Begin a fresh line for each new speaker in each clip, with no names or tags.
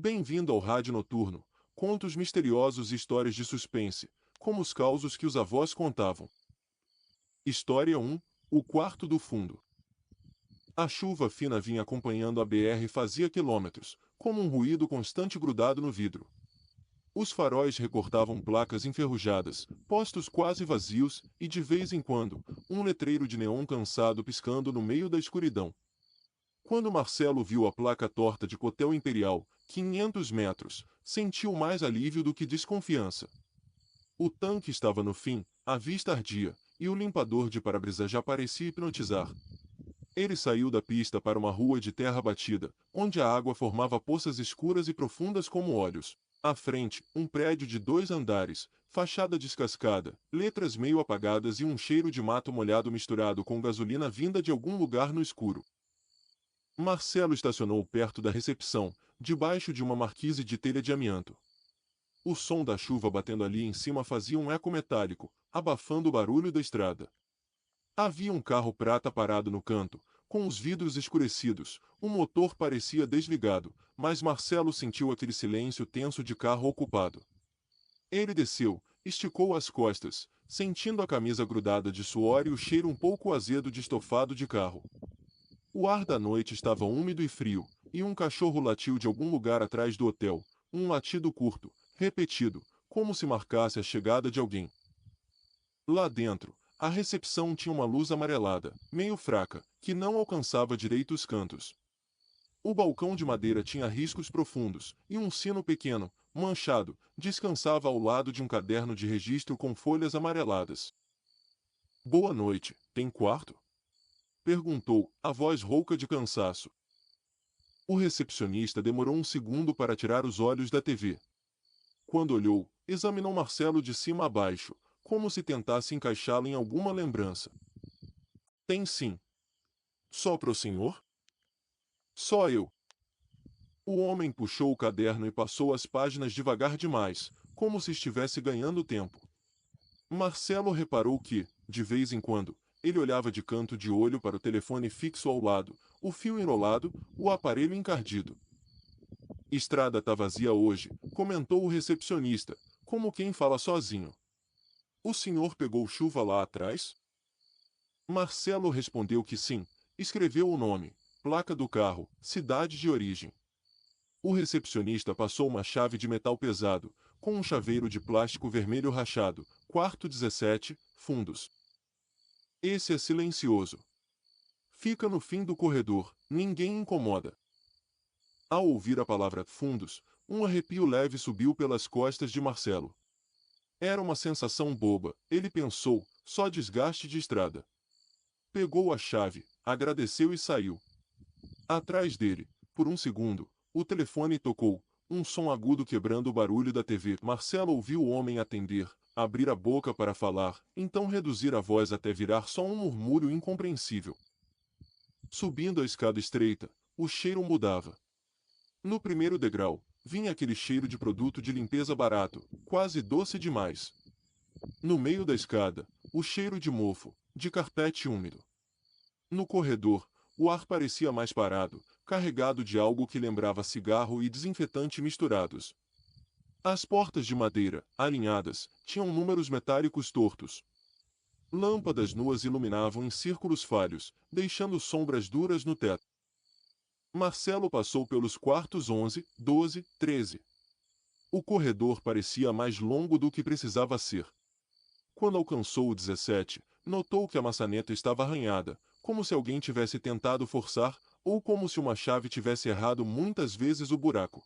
Bem-vindo ao Rádio Noturno, contos misteriosos e histórias de suspense, como os causos que os avós contavam. História 1: O Quarto do Fundo. A chuva fina vinha acompanhando a BR fazia quilômetros, como um ruído constante grudado no vidro. Os faróis recortavam placas enferrujadas, postos quase vazios e, de vez em quando, um letreiro de neon cansado piscando no meio da escuridão. Quando Marcelo viu a placa torta de Hotel Imperial, 500 metros, sentiu mais alívio do que desconfiança. O tanque estava no fim, a vista ardia, e o limpador de para-brisa já parecia hipnotizar. Ele saiu da pista para uma rua de terra batida, onde a água formava poças escuras e profundas como olhos. À frente, um prédio de 2 andares, fachada descascada, letras meio apagadas e um cheiro de mato molhado misturado com gasolina vinda de algum lugar no escuro. Marcelo estacionou perto da recepção, debaixo de uma marquise de telha de amianto. O som da chuva batendo ali em cima fazia um eco metálico, abafando o barulho da estrada. Havia um carro prata parado no canto, com os vidros escurecidos, o motor parecia desligado, mas Marcelo sentiu aquele silêncio tenso de carro ocupado. Ele desceu, esticou as costas, sentindo a camisa grudada de suor e o cheiro um pouco azedo de estofado de carro. O ar da noite estava úmido e frio, e um cachorro latiu de algum lugar atrás do hotel, um latido curto, repetido, como se marcasse a chegada de alguém. Lá dentro, a recepção tinha uma luz amarelada, meio fraca, que não alcançava direito os cantos. O balcão de madeira tinha riscos profundos, e um sino pequeno, manchado, descansava ao lado de um caderno de registro com folhas amareladas. "Boa noite, tem quarto?" perguntou, a voz rouca de cansaço. O recepcionista demorou um segundo para tirar os olhos da TV. Quando olhou, examinou Marcelo de cima a baixo, como se tentasse encaixá-lo em alguma lembrança. "Tem sim." "Só para o senhor?" "Só eu." O homem puxou o caderno e passou as páginas devagar demais, como se estivesse ganhando tempo. Marcelo reparou que, de vez em quando, ele olhava de canto de olho para o telefone fixo ao lado, o fio enrolado, o aparelho encardido. "Estrada tá vazia hoje", comentou o recepcionista, como quem fala sozinho. "O senhor pegou chuva lá atrás?" Marcelo respondeu que sim, escreveu o nome, placa do carro, cidade de origem. O recepcionista passou uma chave de metal pesado, com um chaveiro de plástico vermelho rachado, quarto 17, fundos. "Esse é silencioso. Fica no fim do corredor, ninguém incomoda." Ao ouvir a palavra fundos, um arrepio leve subiu pelas costas de Marcelo. Era uma sensação boba, ele pensou, só desgaste de estrada. Pegou a chave, agradeceu e saiu. Atrás dele, por um segundo, o telefone tocou, um som agudo quebrando o barulho da TV. Marcelo ouviu o homem atender, abrir a boca para falar, então reduzir a voz até virar só um murmúrio incompreensível. Subindo a escada estreita, o cheiro mudava. No primeiro degrau, vinha aquele cheiro de produto de limpeza barato, quase doce demais. No meio da escada, o cheiro de mofo, de carpete úmido. No corredor, o ar parecia mais parado, carregado de algo que lembrava cigarro e desinfetante misturados. As portas de madeira, alinhadas, tinham números metálicos tortos. Lâmpadas nuas iluminavam em círculos falhos, deixando sombras duras no teto. Marcelo passou pelos quartos 11, 12, 13. O corredor parecia mais longo do que precisava ser. Quando alcançou o 17, notou que a maçaneta estava arranhada, como se alguém tivesse tentado forçar, ou como se uma chave tivesse errado muitas vezes o buraco.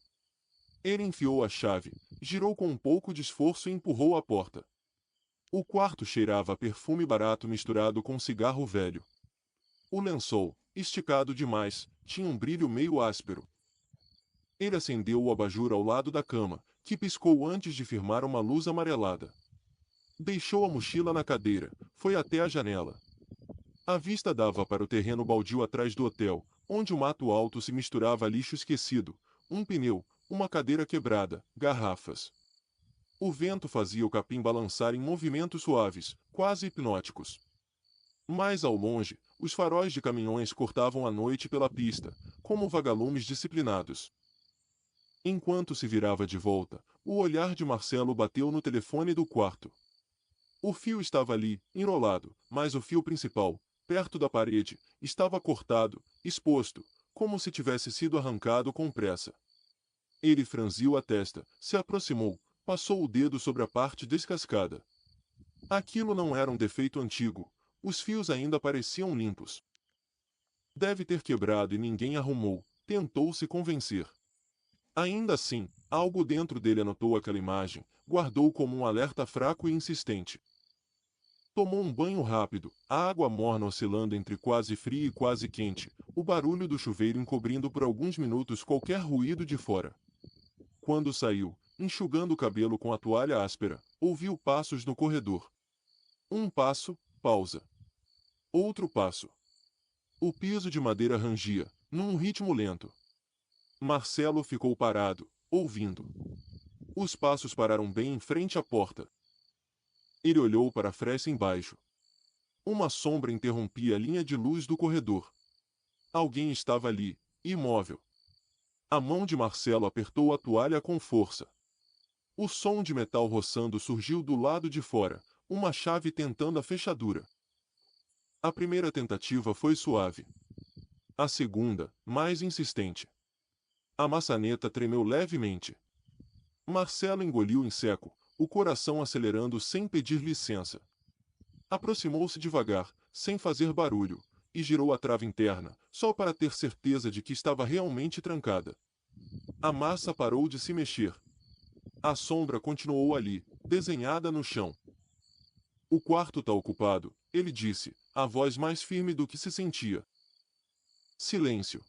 Ele enfiou a chave, girou com um pouco de esforço e empurrou a porta. O quarto cheirava a perfume barato misturado com cigarro velho. O lençol, esticado demais, tinha um brilho meio áspero. Ele acendeu o abajur ao lado da cama, que piscou antes de firmar uma luz amarelada. Deixou a mochila na cadeira, foi até a janela. A vista dava para o terreno baldio atrás do hotel, onde o mato alto se misturava a lixo esquecido, um pneu, uma cadeira quebrada, garrafas. O vento fazia o capim balançar em movimentos suaves, quase hipnóticos. Mais ao longe, os faróis de caminhões cortavam a noite pela pista, como vagalumes disciplinados. Enquanto se virava de volta, o olhar de Marcelo bateu no telefone do quarto. O fio estava ali, enrolado, mas o fio principal, perto da parede, estava cortado, exposto, como se tivesse sido arrancado com pressa. Ele franziu a testa, se aproximou, passou o dedo sobre a parte descascada. Aquilo não era um defeito antigo, os fios ainda pareciam limpos. Deve ter quebrado e ninguém arrumou, tentou se convencer. Ainda assim, algo dentro dele anotou aquela imagem, guardou como um alerta fraco e insistente. Tomou um banho rápido, a água morna oscilando entre quase fria e quase quente, o barulho do chuveiro encobrindo por alguns minutos qualquer ruído de fora. Quando saiu, enxugando o cabelo com a toalha áspera, ouviu passos no corredor. Um passo, pausa. Outro passo. O piso de madeira rangia, num ritmo lento. Marcelo ficou parado, ouvindo. Os passos pararam bem em frente à porta. Ele olhou para a fresta embaixo. Uma sombra interrompia a linha de luz do corredor. Alguém estava ali, imóvel. A mão de Marcelo apertou a toalha com força. O som de metal roçando surgiu do lado de fora, uma chave tentando a fechadura. A primeira tentativa foi suave. A segunda, mais insistente. A maçaneta tremeu levemente. Marcelo engoliu em seco, o coração acelerando sem pedir licença. Aproximou-se devagar, sem fazer barulho, e girou a trava interna, só para ter certeza de que estava realmente trancada. A massa parou de se mexer. A sombra continuou ali, desenhada no chão. O quarto está ocupado, ele disse, a voz mais firme do que se sentia. Silêncio.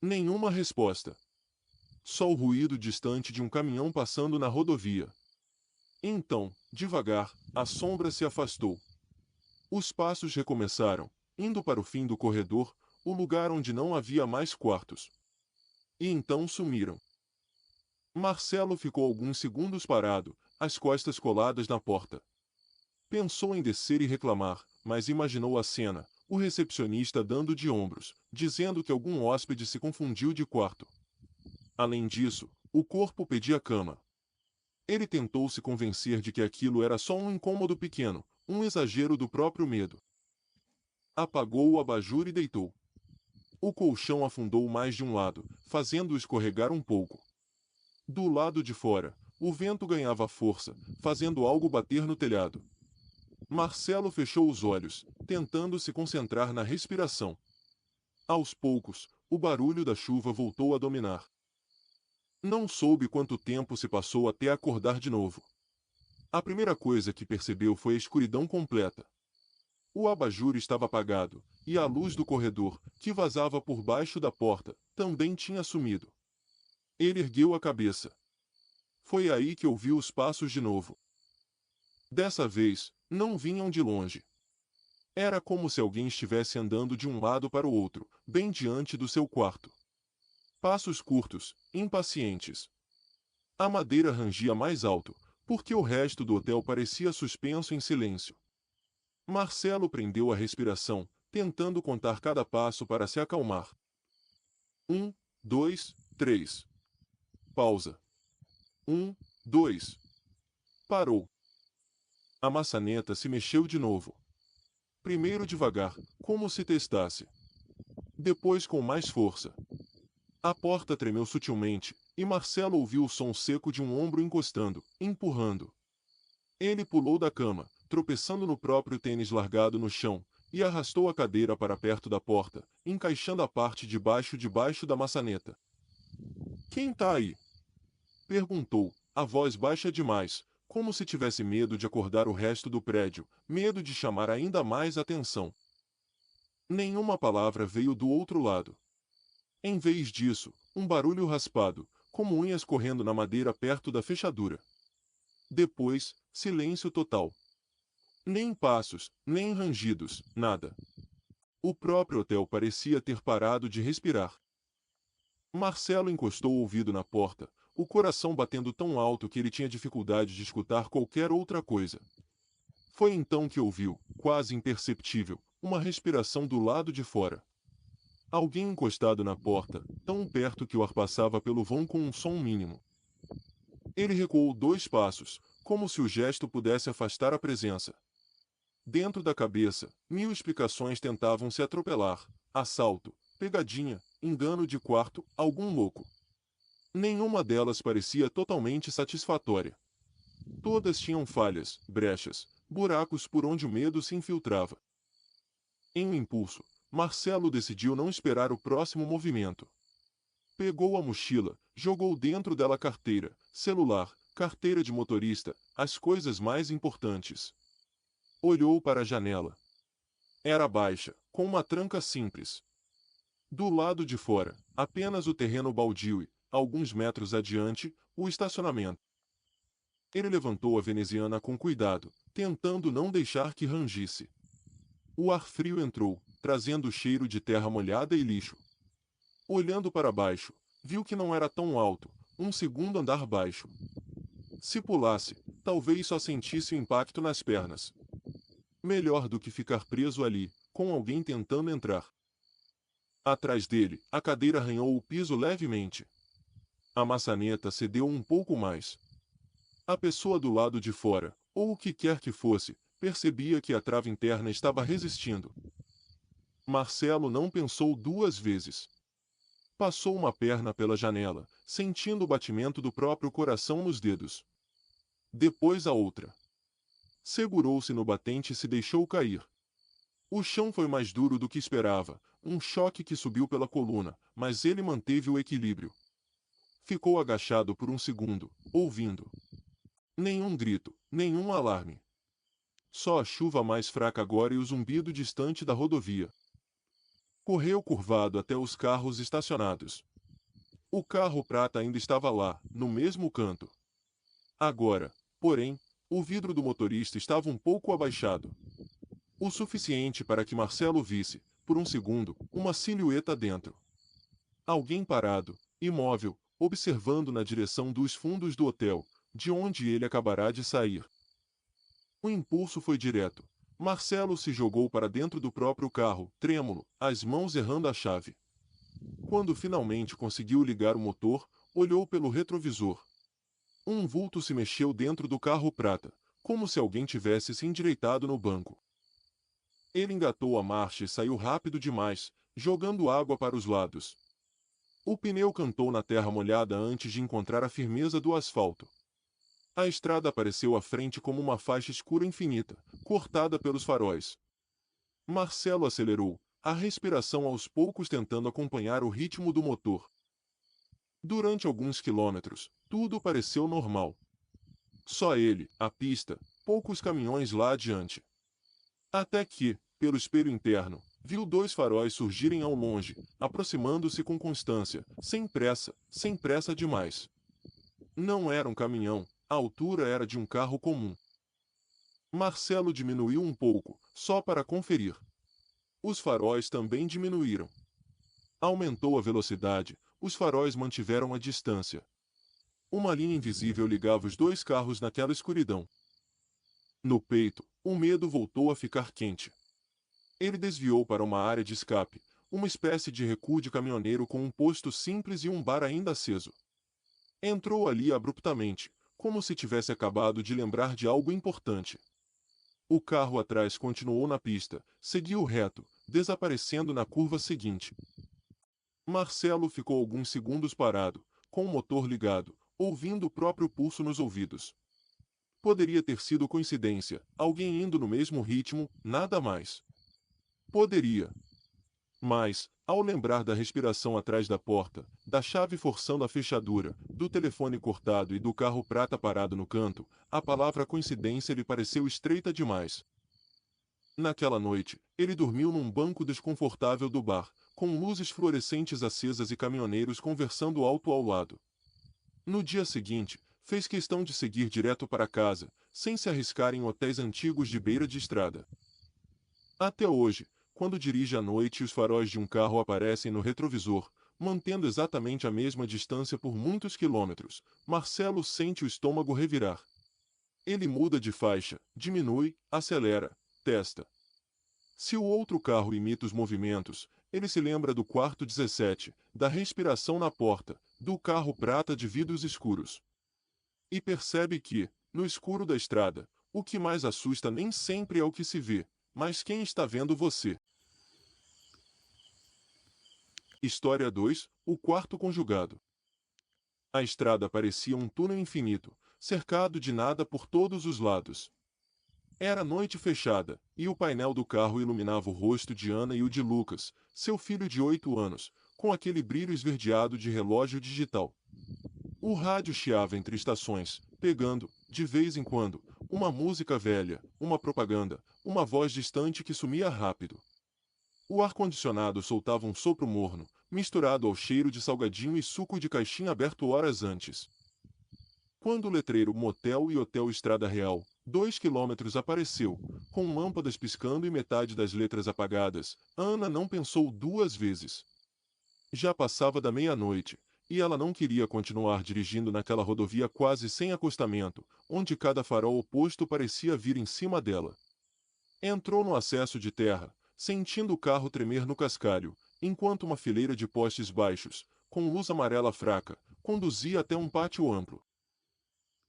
Nenhuma resposta. Só o ruído distante de um caminhão passando na rodovia. Então, devagar, a sombra se afastou. Os passos recomeçaram, indo para o fim do corredor, o lugar onde não havia mais quartos. E então sumiram. Marcelo ficou alguns segundos parado, as costas coladas na porta. Pensou em descer e reclamar, mas imaginou a cena, o recepcionista dando de ombros, dizendo que algum hóspede se confundiu de quarto. Além disso, o corpo pedia cama. Ele tentou se convencer de que aquilo era só um incômodo pequeno, um exagero do próprio medo. Apagou o abajur e deitou. O colchão afundou mais de um lado, fazendo-o escorregar um pouco. Do lado de fora, o vento ganhava força, fazendo algo bater no telhado. Marcelo fechou os olhos, tentando se concentrar na respiração. Aos poucos, o barulho da chuva voltou a dominar. Não soube quanto tempo se passou até acordar de novo. A primeira coisa que percebeu foi a escuridão completa. O abajur estava apagado, e a luz do corredor, que vazava por baixo da porta, também tinha sumido. Ele ergueu a cabeça. Foi aí que ouviu os passos de novo. Dessa vez, não vinham de longe. Era como se alguém estivesse andando de um lado para o outro, bem diante do seu quarto. Passos curtos, impacientes. A madeira rangia mais alto, porque o resto do hotel parecia suspenso em silêncio. Marcelo prendeu a respiração, tentando contar cada passo para se acalmar. 1, 2, 3. Pausa. 1, 2. Parou. A maçaneta se mexeu de novo. Primeiro devagar, como se testasse. Depois com mais força. A porta tremeu sutilmente, e Marcelo ouviu o som seco de um ombro encostando, empurrando. Ele pulou da cama, tropeçando no próprio tênis largado no chão, e arrastou a cadeira para perto da porta, encaixando a parte de baixo debaixo da maçaneta. "Quem tá aí?" perguntou, a voz baixa demais, como se tivesse medo de acordar o resto do prédio, medo de chamar ainda mais atenção. Nenhuma palavra veio do outro lado. Em vez disso, um barulho raspado, como unhas correndo na madeira perto da fechadura. Depois, silêncio total. Nem passos, nem rangidos, nada. O próprio hotel parecia ter parado de respirar. Marcelo encostou o ouvido na porta, o coração batendo tão alto que ele tinha dificuldade de escutar qualquer outra coisa. Foi então que ouviu, quase imperceptível, uma respiração do lado de fora. Alguém encostado na porta, tão perto que o ar passava pelo vão com um som mínimo. Ele recuou 2 passos, como se o gesto pudesse afastar a presença. Dentro da cabeça, 1000 explicações tentavam se atropelar: assalto, pegadinha, engano de quarto, algum louco. Nenhuma delas parecia totalmente satisfatória. Todas tinham falhas, brechas, buracos por onde o medo se infiltrava. Em um impulso, Marcelo decidiu não esperar o próximo movimento. Pegou a mochila, jogou dentro dela carteira, celular, carteira de motorista, as coisas mais importantes. Olhou para a janela. Era baixa, com uma tranca simples. Do lado de fora, apenas o terreno baldio e, alguns metros adiante, o estacionamento. Ele levantou a veneziana com cuidado, tentando não deixar que rangisse. O ar frio entrou, trazendo o cheiro de terra molhada e lixo. Olhando para baixo, viu que não era tão alto, um segundo andar baixo. Se pulasse, talvez só sentisse o impacto nas pernas. Melhor do que ficar preso ali, com alguém tentando entrar. Atrás dele, a cadeira arranhou o piso levemente. A maçaneta cedeu um pouco mais. A pessoa do lado de fora, ou o que quer que fosse, percebia que a trava interna estava resistindo. Marcelo não pensou 2 vezes. Passou uma perna pela janela, sentindo o batimento do próprio coração nos dedos. Depois a outra. Segurou-se no batente e se deixou cair. O chão foi mais duro do que esperava, um choque que subiu pela coluna, mas ele manteve o equilíbrio. Ficou agachado por um segundo, ouvindo. Nenhum grito, nenhum alarme. Só a chuva mais fraca agora e o zumbido distante da rodovia. Correu curvado até os carros estacionados. O carro prata ainda estava lá, no mesmo canto. Agora, porém, o vidro do motorista estava um pouco abaixado. O suficiente para que Marcelo visse, por um segundo, uma silhueta dentro. Alguém parado, imóvel, observando na direção dos fundos do hotel, de onde ele acabará de sair. O impulso foi direto. Marcelo se jogou para dentro do próprio carro, trêmulo, as mãos errando a chave. Quando finalmente conseguiu ligar o motor, olhou pelo retrovisor. Um vulto se mexeu dentro do carro prata, como se alguém tivesse se endireitado no banco. Ele engatou a marcha e saiu rápido demais, jogando água para os lados. O pneu cantou na terra molhada antes de encontrar a firmeza do asfalto. A estrada apareceu à frente como uma faixa escura infinita, cortada pelos faróis. Marcelo acelerou, a respiração aos poucos tentando acompanhar o ritmo do motor. Durante alguns quilômetros, tudo pareceu normal. Só ele, a pista, poucos caminhões lá adiante. Até que, pelo espelho interno, viu 2 faróis surgirem ao longe, aproximando-se com constância, sem pressa demais. Não era um caminhão, a altura era de um carro comum. Marcelo diminuiu um pouco, só para conferir. Os faróis também diminuíram. Aumentou a velocidade, os faróis mantiveram a distância. Uma linha invisível ligava os 2 carros naquela escuridão. No peito, o medo voltou a ficar quente. Ele desviou para uma área de escape, uma espécie de recuo de caminhoneiro com um posto simples e um bar ainda aceso. Entrou ali abruptamente, como se tivesse acabado de lembrar de algo importante. O carro atrás continuou na pista, seguiu reto, desaparecendo na curva seguinte. Marcelo ficou alguns segundos parado, com o motor ligado, ouvindo o próprio pulso nos ouvidos. Poderia ter sido coincidência, alguém indo no mesmo ritmo, nada mais. Poderia. Mas, ao lembrar da respiração atrás da porta, da chave forçando a fechadura, do telefone cortado e do carro prata parado no canto, a palavra coincidência lhe pareceu estreita demais. Naquela noite, ele dormiu num banco desconfortável do bar, com luzes fluorescentes acesas e caminhoneiros conversando alto ao lado. No dia seguinte, fez questão de seguir direto para casa, sem se arriscar em hotéis antigos de beira de estrada. Até hoje, quando dirige à noite e os faróis de um carro aparecem no retrovisor, mantendo exatamente a mesma distância por muitos quilômetros, Marcelo sente o estômago revirar. Ele muda de faixa, diminui, acelera, testa. Se o outro carro imita os movimentos, Ele se lembra do quarto 17, da respiração na porta, do carro prata de vidros escuros. E percebe que, no escuro da estrada, o que mais assusta nem sempre é o que se vê, mas quem está vendo você. História 2, o quarto conjugado. A estrada parecia um túnel infinito, cercado de nada por todos os lados. Era noite fechada, e o painel do carro iluminava o rosto de Ana e o de Lucas, seu filho de 8 anos, com aquele brilho esverdeado de relógio digital. O rádio chiava entre estações, pegando, de vez em quando, uma música velha, uma propaganda, uma voz distante que sumia rápido. O ar-condicionado soltava um sopro morno, misturado ao cheiro de salgadinho e suco de caixinha aberto horas antes. Quando o letreiro Motel e Hotel Estrada Real, 2 quilômetros apareceu, com lâmpadas piscando e metade das letras apagadas, Ana não pensou 2 vezes. Já passava da meia-noite, e ela não queria continuar dirigindo naquela rodovia quase sem acostamento, onde cada farol oposto parecia vir em cima dela. Entrou no acesso de terra, sentindo o carro tremer no cascalho, enquanto uma fileira de postes baixos, com luz amarela fraca, conduzia até um pátio amplo.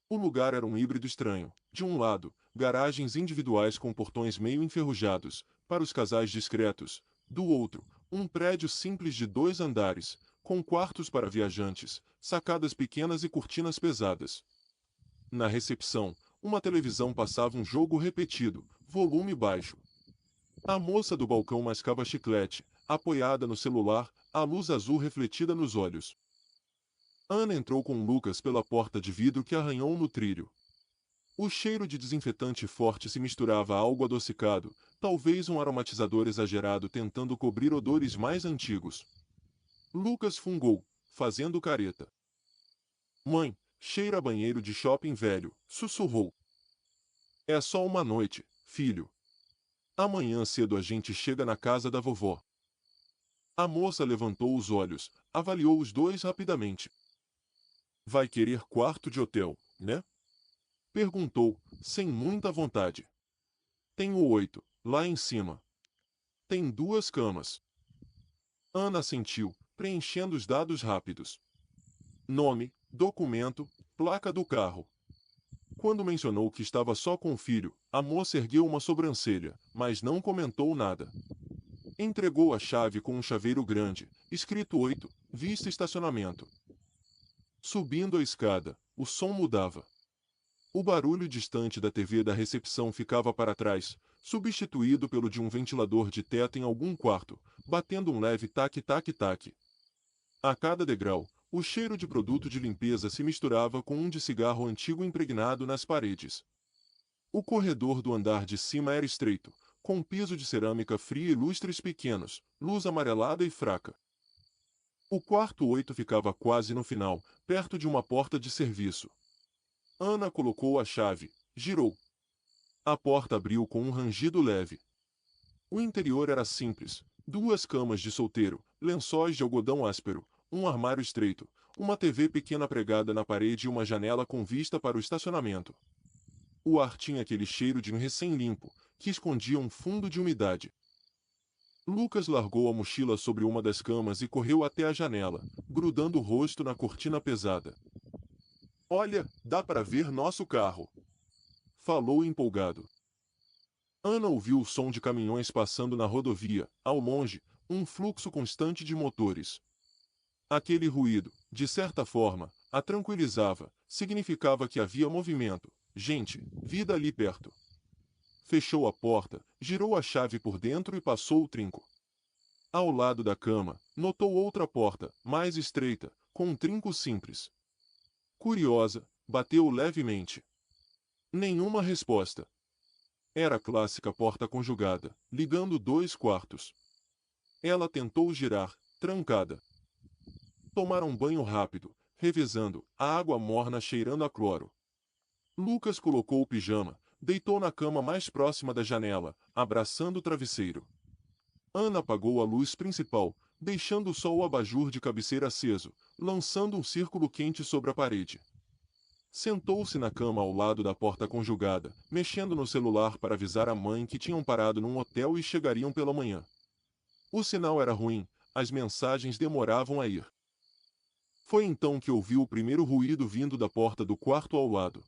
O lugar era um híbrido estranho. De um lado, garagens individuais com portões meio enferrujados, para os casais discretos. Do outro, um prédio simples de 2 andares, com quartos para viajantes, sacadas pequenas e cortinas pesadas. Na recepção, uma televisão passava um jogo repetido, volume baixo. A moça do balcão mascava chiclete, apoiada no celular, a luz azul refletida nos olhos. Ana entrou com Lucas pela porta de vidro que arranhou no trilho. O cheiro de desinfetante forte se misturava a algo adocicado, talvez um aromatizador exagerado tentando cobrir odores mais antigos. Lucas fungou, fazendo careta. Mãe, cheira a banheiro de shopping velho, sussurrou. É só uma noite, filho. Amanhã cedo a gente chega na casa da vovó. A moça levantou os olhos, avaliou os dois rapidamente. Vai querer quarto de hotel, né? Perguntou, sem muita vontade. Tenho 8, lá em cima. Tem 2 camas. Ana assentiu, preenchendo os dados rápidos. Nome, documento, placa do carro. Quando mencionou que estava só com o filho, a moça ergueu uma sobrancelha, mas não comentou nada. Entregou a chave com um chaveiro grande, escrito 8, vista estacionamento. Subindo a escada, o som mudava. O barulho distante da TV da recepção ficava para trás, substituído pelo de um ventilador de teto em algum quarto, batendo um leve tac-tac-tac. A cada degrau, o cheiro de produto de limpeza se misturava com um de cigarro antigo impregnado nas paredes. O corredor do andar de cima era estreito, com um piso de cerâmica fria e lustres pequenos, luz amarelada e fraca. O quarto 8 ficava quase no final, perto de uma porta de serviço. Ana colocou a chave, girou. A porta abriu com um rangido leve. O interior era simples: 2 camas de solteiro, lençóis de algodão áspero, um armário estreito, uma TV pequena pregada na parede e uma janela com vista para o estacionamento. O ar tinha aquele cheiro de um recém-limpo, que escondia um fundo de umidade. Lucas largou a mochila sobre uma das camas e correu até a janela, grudando o rosto na cortina pesada. Olha, dá para ver nosso carro. Falou empolgado. Ana ouviu o som de caminhões passando na rodovia, ao longe, um fluxo constante de motores. Aquele ruído, de certa forma, a tranquilizava, significava que havia movimento, gente, vida ali perto. Fechou a porta, girou a chave por dentro e passou o trinco. Ao lado da cama, notou outra porta, mais estreita, com um trinco simples. Curiosa, bateu levemente. Nenhuma resposta. Era a clássica porta conjugada, ligando 2 quartos. Ela tentou girar, trancada. Tomaram um banho rápido, revezando, a água morna cheirando a cloro. Lucas colocou o pijama, deitou na cama mais próxima da janela, abraçando o travesseiro. Ana apagou a luz principal, deixando só o abajur de cabeceira aceso, lançando um círculo quente sobre a parede. Sentou-se na cama ao lado da porta conjugada, mexendo no celular para avisar a mãe que tinham parado num hotel e chegariam pela manhã. O sinal era ruim, as mensagens demoravam a ir. Foi então que ouviu o primeiro ruído vindo da porta do quarto ao lado.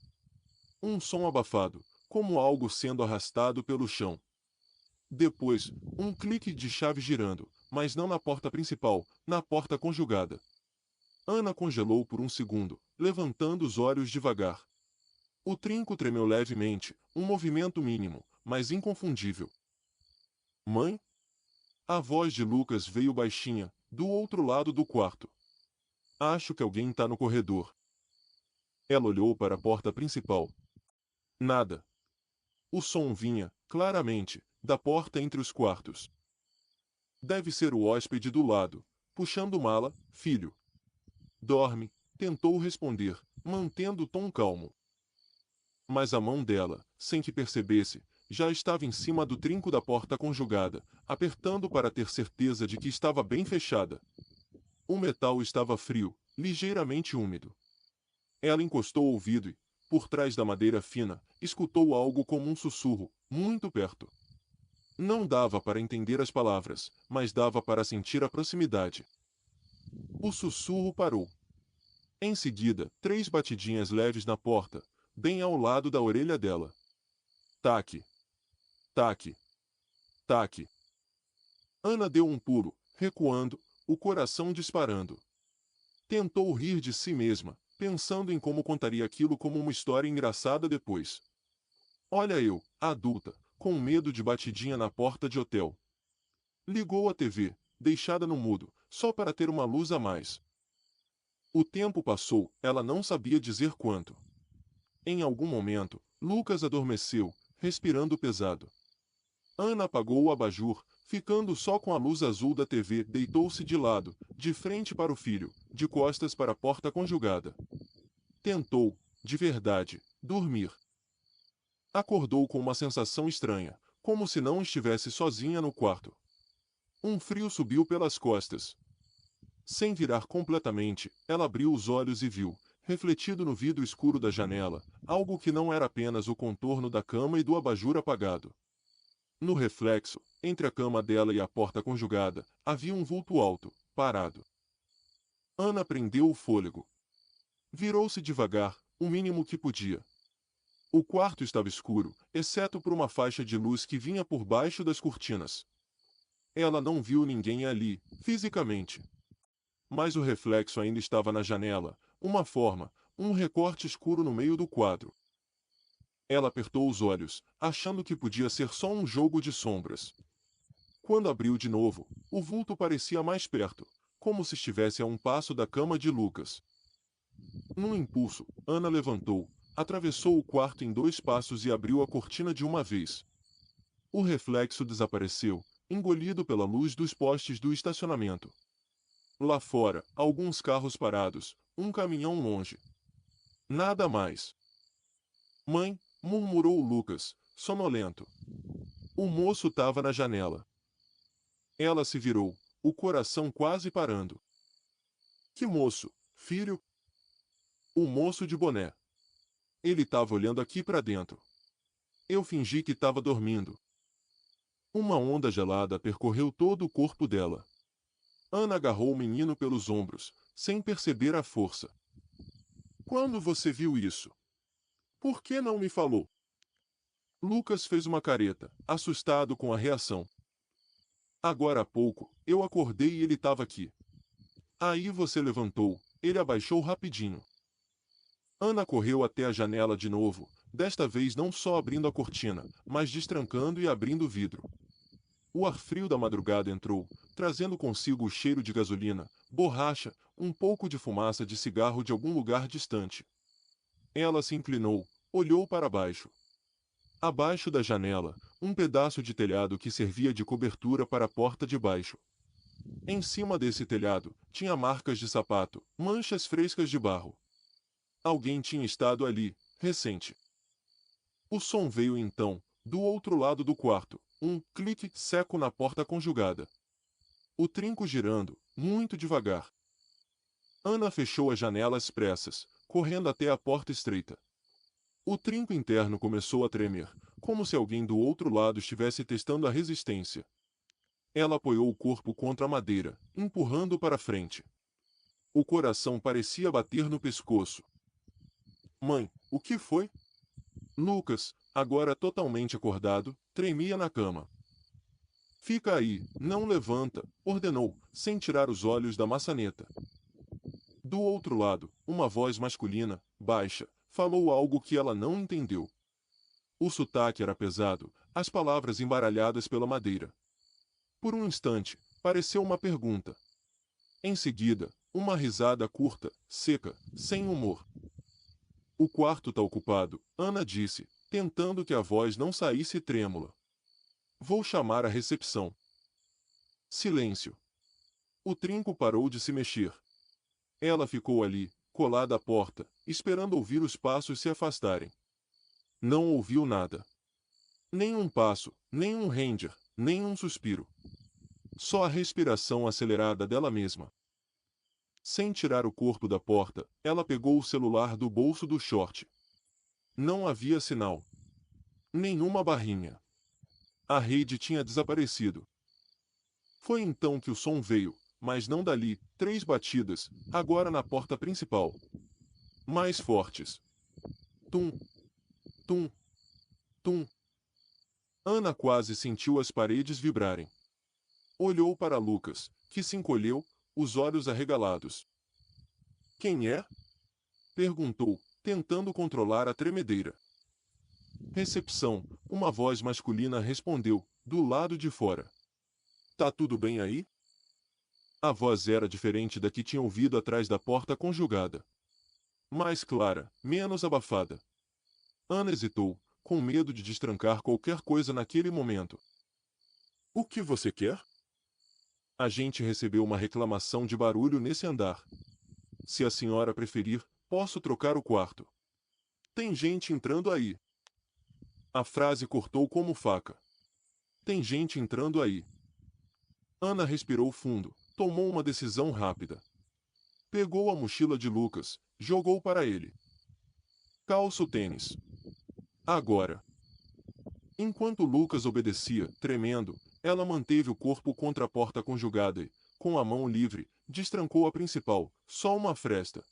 Um som abafado, como algo sendo arrastado pelo chão. Depois, um clique de chave girando, mas não na porta principal, na porta conjugada. Ana congelou por um segundo, levantando os olhos devagar. O trinco tremeu levemente, um movimento mínimo, mas inconfundível. Mãe? A voz de Lucas veio baixinha, do outro lado do quarto. Acho que alguém está no corredor. Ela olhou para a porta principal. Nada. O som vinha, claramente, da porta entre os quartos. Deve ser o hóspede do lado, puxando mala, filho. Dorme, tentou responder, mantendo o tom calmo. Mas a mão dela, sem que percebesse, já estava em cima do trinco da porta conjugada, apertando para ter certeza de que estava bem fechada. O metal estava frio, ligeiramente úmido. Ela encostou o ouvido e, por trás da madeira fina, escutou algo como um sussurro, muito perto. Não dava para entender as palavras, mas dava para sentir a proximidade. O sussurro parou. Em seguida, 3 batidinhas leves na porta, bem ao lado da orelha dela. Taque. Taque. Taque. Ana deu um pulo, recuando, o coração disparando. Tentou rir de si mesma, pensando em como contaria aquilo como uma história engraçada depois. Olha eu, adulta, com medo de batidinha na porta de hotel. Ligou a TV, deixada no mudo, só para ter uma luz a mais. O tempo passou, ela não sabia dizer quanto. Em algum momento, Lucas adormeceu, respirando pesado. Ana apagou o abajur, ficando só com a luz azul da TV, deitou-se de lado, de frente para o filho, de costas para a porta conjugada. Tentou, de verdade, dormir. Acordou com uma sensação estranha, como se não estivesse sozinha no quarto. Um frio subiu pelas costas. Sem virar completamente, ela abriu os olhos e viu, refletido no vidro escuro da janela, algo que não era apenas o contorno da cama e do abajur apagado. No reflexo, entre a cama dela e a porta conjugada, havia um vulto alto, parado. Ana prendeu o fôlego. Virou-se devagar, o mínimo que podia. O quarto estava escuro, exceto por uma faixa de luz que vinha por baixo das cortinas. Ela não viu ninguém ali, fisicamente. Mas o reflexo ainda estava na janela, uma forma, um recorte escuro no meio do quadro. Ela apertou os olhos, achando que podia ser só um jogo de sombras. Quando abriu de novo, o vulto parecia mais perto, como se estivesse a um passo da cama de Lucas. Num impulso, Ana levantou, atravessou o quarto em 2 passos e abriu a cortina de uma vez. O reflexo desapareceu, engolido pela luz dos postes do estacionamento. Lá fora, alguns carros parados, um caminhão longe. Nada mais. Mãe, murmurou Lucas, sonolento. O moço estava na janela. Ela se virou, o coração quase parando. Que moço, filho? O moço de boné. Ele estava olhando aqui para dentro. Eu fingi que estava dormindo. Uma onda gelada percorreu todo o corpo dela. Ana agarrou o menino pelos ombros, sem perceber a força. Quando você viu isso? Por que não me falou? Lucas fez uma careta, assustado com a reação. Agora há pouco, eu acordei e ele estava aqui. Aí você levantou, ele abaixou rapidinho. Ana correu até a janela de novo, desta vez não só abrindo a cortina, mas destrancando e abrindo o vidro. O ar frio da madrugada entrou, trazendo consigo o cheiro de gasolina, borracha, um pouco de fumaça de cigarro de algum lugar distante. Ela se inclinou, olhou para baixo. Abaixo da janela, um pedaço de telhado que servia de cobertura para a porta de baixo. Em cima desse telhado, tinha marcas de sapato, manchas frescas de barro. Alguém tinha estado ali, recente. O som veio então, do outro lado do quarto, um clique seco na porta conjugada. O trinco girando, muito devagar. Ana fechou as janelas pressas, correndo até a porta estreita. O trinco interno começou a tremer, como se alguém do outro lado estivesse testando a resistência. Ela apoiou o corpo contra a madeira, empurrando para frente. O coração parecia bater no pescoço. Mãe, o que foi? Lucas, agora totalmente acordado, tremia na cama. Fica aí, não levanta, ordenou, sem tirar os olhos da maçaneta. Do outro lado, uma voz masculina, baixa, falou algo que ela não entendeu. O sotaque era pesado, as palavras embaralhadas pela madeira. Por um instante, pareceu uma pergunta. Em seguida, uma risada curta, seca, sem humor. O quarto tá ocupado, Ana disse, tentando que a voz não saísse trêmula. Vou chamar a recepção. Silêncio. O trinco parou de se mexer. Ela ficou ali, colada à porta, esperando ouvir os passos se afastarem. Não ouviu nada. Nem um passo, nem um ranger, nem um suspiro. Só a respiração acelerada dela mesma. Sem tirar o corpo da porta, ela pegou o celular do bolso do short. Não havia sinal. Nenhuma barrinha. A rede tinha desaparecido. Foi então que o som veio, mas não dali, 3 batidas, agora na porta principal. Mais fortes. Tum, tum, tum. Ana quase sentiu as paredes vibrarem. Olhou para Lucas, que se encolheu, os olhos arregalados. Quem é? Perguntou, tentando controlar a tremedeira. Recepção, uma voz masculina respondeu, do lado de fora. Tá tudo bem aí? A voz era diferente da que tinha ouvido atrás da porta conjugada. Mais clara, menos abafada. Ana hesitou, com medo de destrancar qualquer coisa naquele momento. O que você quer? A gente recebeu uma reclamação de barulho nesse andar. Se a senhora preferir, posso trocar o quarto. Tem gente entrando aí. A frase cortou como faca. Tem gente entrando aí. Ana respirou fundo, tomou uma decisão rápida. Pegou a mochila de Lucas, jogou para ele. Calça o tênis. Agora. Enquanto Lucas obedecia, tremendo, ela manteve o corpo contra a porta conjugada e, com a mão livre, destrancou a principal, só uma fresta.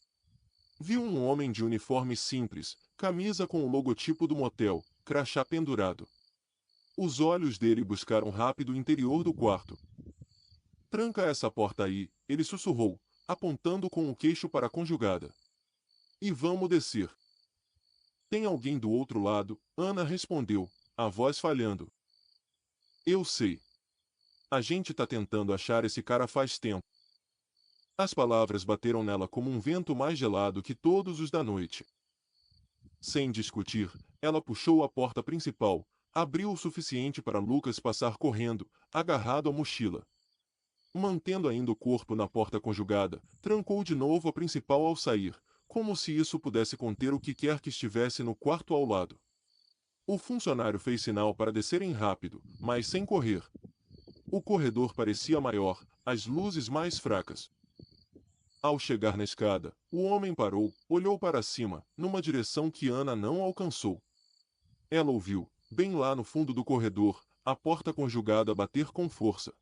Viu um homem de uniforme simples, camisa com o logotipo do motel, crachá pendurado. Os olhos dele buscaram rápido o interior do quarto. Tranca essa porta aí, ele sussurrou, apontando com o queixo para a conjugada. E vamos descer. Tem alguém do outro lado, Ana respondeu, a voz falhando. Eu sei. A gente tá tentando achar esse cara faz tempo. As palavras bateram nela como um vento mais gelado que todos os da noite. Sem discutir, ela puxou a porta principal, abriu o suficiente para Lucas passar correndo, agarrado à mochila. Mantendo ainda o corpo na porta conjugada, trancou de novo a principal ao sair, como se isso pudesse conter o que quer que estivesse no quarto ao lado. O funcionário fez sinal para descerem rápido, mas sem correr. O corredor parecia maior, as luzes mais fracas. Ao chegar na escada, o homem parou, olhou para cima, numa direção que Ana não alcançou. Ela ouviu, bem lá no fundo do corredor, a porta conjugada bater com força.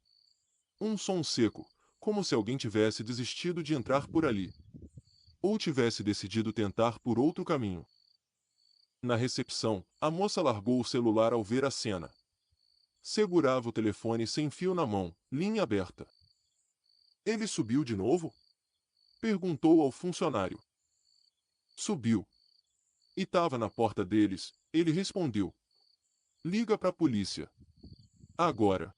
Um som seco, como se alguém tivesse desistido de entrar por ali. Ou tivesse decidido tentar por outro caminho. Na recepção, a moça largou o celular ao ver a cena. Segurava o telefone sem fio na mão, linha aberta. Ele subiu de novo? Perguntou ao funcionário. Subiu. E estava na porta deles, ele respondeu. Liga para a polícia. Agora.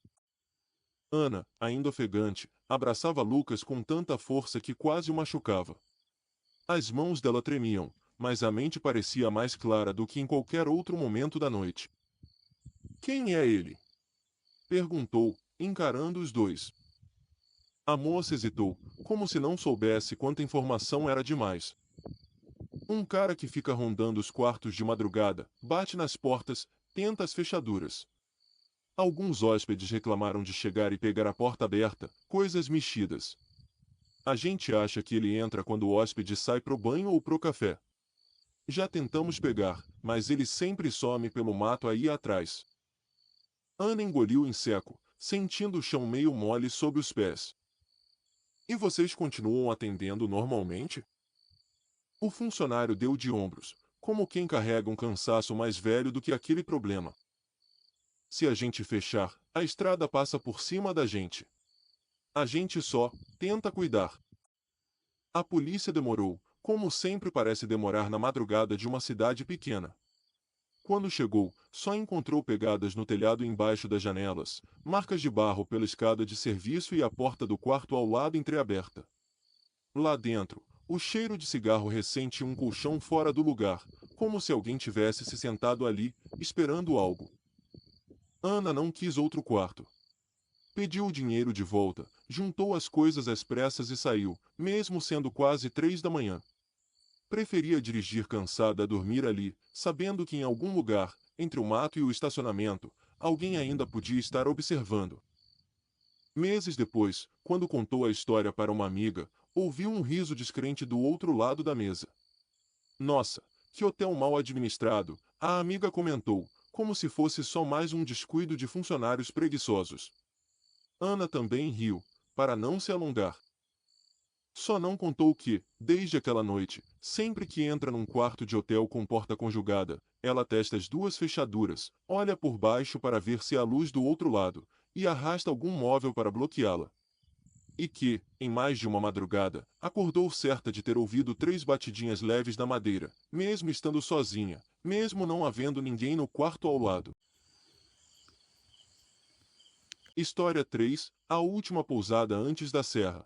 Ana, ainda ofegante, abraçava Lucas com tanta força que quase o machucava. As mãos dela tremiam, mas a mente parecia mais clara do que em qualquer outro momento da noite. Quem é ele? Perguntou, encarando os dois. A moça hesitou, como se não soubesse quanta informação era demais. Um cara que fica rondando os quartos de madrugada, bate nas portas, tenta as fechaduras. Alguns hóspedes reclamaram de chegar e pegar a porta aberta, coisas mexidas. A gente acha que ele entra quando o hóspede sai pro banho ou pro café. Já tentamos pegar, mas ele sempre some pelo mato aí atrás. Ana engoliu em seco, sentindo o chão meio mole sob os pés. E vocês continuam atendendo normalmente? O funcionário deu de ombros, como quem carrega um cansaço mais velho do que aquele problema. Se a gente fechar, a estrada passa por cima da gente. A gente só tenta cuidar. A polícia demorou, como sempre parece demorar na madrugada de uma cidade pequena. Quando chegou, só encontrou pegadas no telhado embaixo das janelas, marcas de barro pela escada de serviço e a porta do quarto ao lado entreaberta. Lá dentro, o cheiro de cigarro recente e um colchão fora do lugar, como se alguém tivesse se sentado ali, esperando algo. Ana não quis outro quarto. Pediu o dinheiro de volta, juntou as coisas às pressas e saiu, mesmo sendo quase 3 da manhã. Preferia dirigir cansada a dormir ali, sabendo que em algum lugar, entre o mato e o estacionamento, alguém ainda podia estar observando. Meses depois, quando contou a história para uma amiga, ouviu um riso descrente do outro lado da mesa. Nossa, que hotel mal administrado, a amiga comentou, como se fosse só mais um descuido de funcionários preguiçosos. Ana também riu, para não se alongar. Só não contou que, desde aquela noite, sempre que entra num quarto de hotel com porta conjugada, ela testa as duas fechaduras, olha por baixo para ver se há luz do outro lado, e arrasta algum móvel para bloqueá-la. E que, em mais de uma madrugada, acordou certa de ter ouvido 3 batidinhas leves na madeira, mesmo estando sozinha, mesmo não havendo ninguém no quarto ao lado. História 3: A última pousada antes da serra.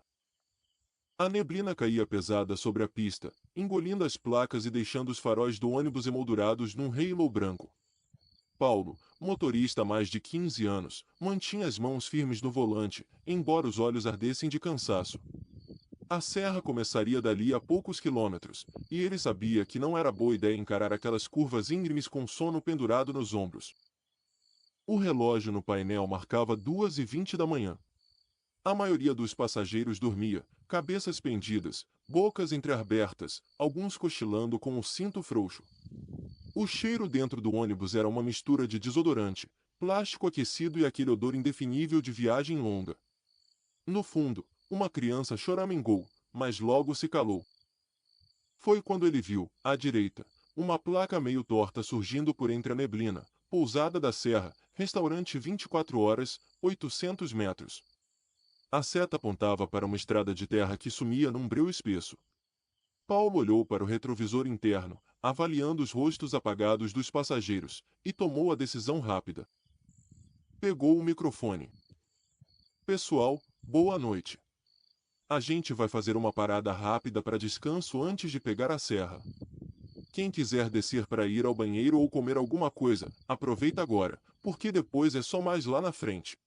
A neblina caía pesada sobre a pista, engolindo as placas e deixando os faróis do ônibus emoldurados num halo branco. Paulo, motorista há mais de 15 anos, mantinha as mãos firmes no volante, embora os olhos ardessem de cansaço. A serra começaria dali a poucos quilômetros, e ele sabia que não era boa ideia encarar aquelas curvas íngremes com sono pendurado nos ombros. O relógio no painel marcava 2h20 da manhã. A maioria dos passageiros dormia, cabeças pendidas, bocas entreabertas, alguns cochilando com o cinto frouxo. O cheiro dentro do ônibus era uma mistura de desodorante, plástico aquecido e aquele odor indefinível de viagem longa. No fundo, uma criança choramingou, mas logo se calou. Foi quando ele viu, à direita, uma placa meio torta surgindo por entre a neblina: Pousada da Serra, restaurante 24 horas, 800 metros. A seta apontava para uma estrada de terra que sumia num breu espesso. Paulo olhou para o retrovisor interno, avaliando os rostos apagados dos passageiros, e tomou a decisão rápida. Pegou o microfone. Pessoal, boa noite. A gente vai fazer uma parada rápida para descanso antes de pegar a serra. Quem quiser descer para ir ao banheiro ou comer alguma coisa, aproveita agora, porque depois é só mais lá na frente.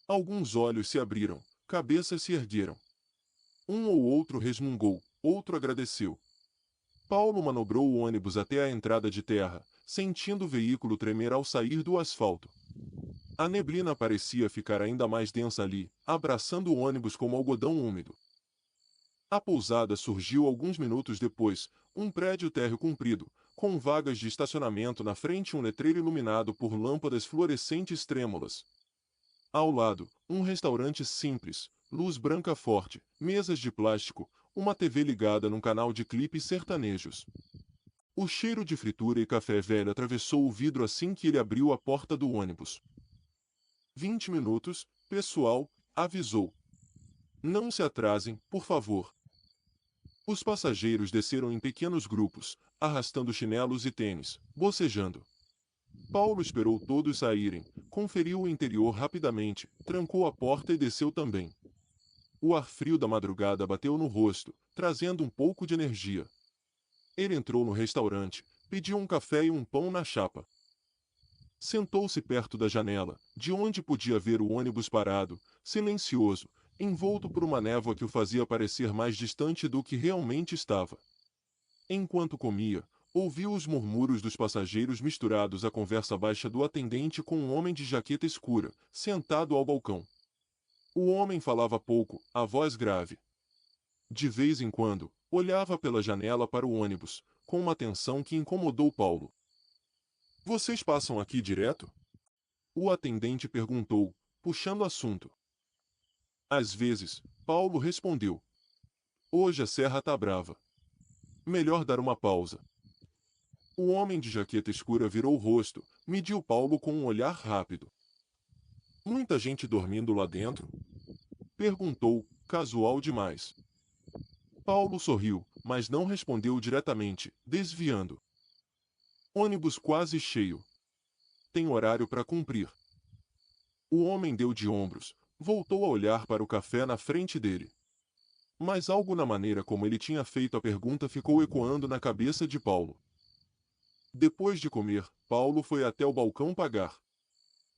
Alguns olhos se abriram, cabeças se ergueram. Um ou outro resmungou, outro agradeceu. Paulo manobrou o ônibus até a entrada de terra, sentindo o veículo tremer ao sair do asfalto. A neblina parecia ficar ainda mais densa ali, abraçando o ônibus como algodão úmido. A pousada surgiu alguns minutos depois, um prédio térreo comprido, com vagas de estacionamento na frente e um letreiro iluminado por lâmpadas fluorescentes trêmulas. Ao lado, um restaurante simples, luz branca forte, mesas de plástico, uma TV ligada num canal de clipes sertanejos. O cheiro de fritura e café velho atravessou o vidro assim que ele abriu a porta do ônibus. 20 minutos, pessoal, avisou. Não se atrasem, por favor. Os passageiros desceram em pequenos grupos, arrastando chinelos e tênis, bocejando. Paulo esperou todos saírem, conferiu o interior rapidamente, trancou a porta e desceu também. O ar frio da madrugada bateu no rosto, trazendo um pouco de energia. Ele entrou no restaurante, pediu um café e um pão na chapa. Sentou-se perto da janela, de onde podia ver o ônibus parado, silencioso, envolto por uma névoa que o fazia parecer mais distante do que realmente estava. Enquanto comia, ouviu os murmúrios dos passageiros misturados à conversa baixa do atendente com um homem de jaqueta escura, sentado ao balcão. O homem falava pouco, a voz grave. De vez em quando, olhava pela janela para o ônibus, com uma atenção que incomodou Paulo. Vocês passam aqui direto? O atendente perguntou, puxando assunto. Às vezes, Paulo respondeu. Hoje a serra tá brava. Melhor dar uma pausa. O homem de jaqueta escura virou o rosto, mediu Paulo com um olhar rápido. Muita gente dormindo lá dentro? Perguntou, casual demais. Paulo sorriu, mas não respondeu diretamente, desviando. Ônibus quase cheio. Tem horário para cumprir. O homem deu de ombros, voltou a olhar para o café na frente dele. Mas algo na maneira como ele tinha feito a pergunta ficou ecoando na cabeça de Paulo. Depois de comer, Paulo foi até o balcão pagar.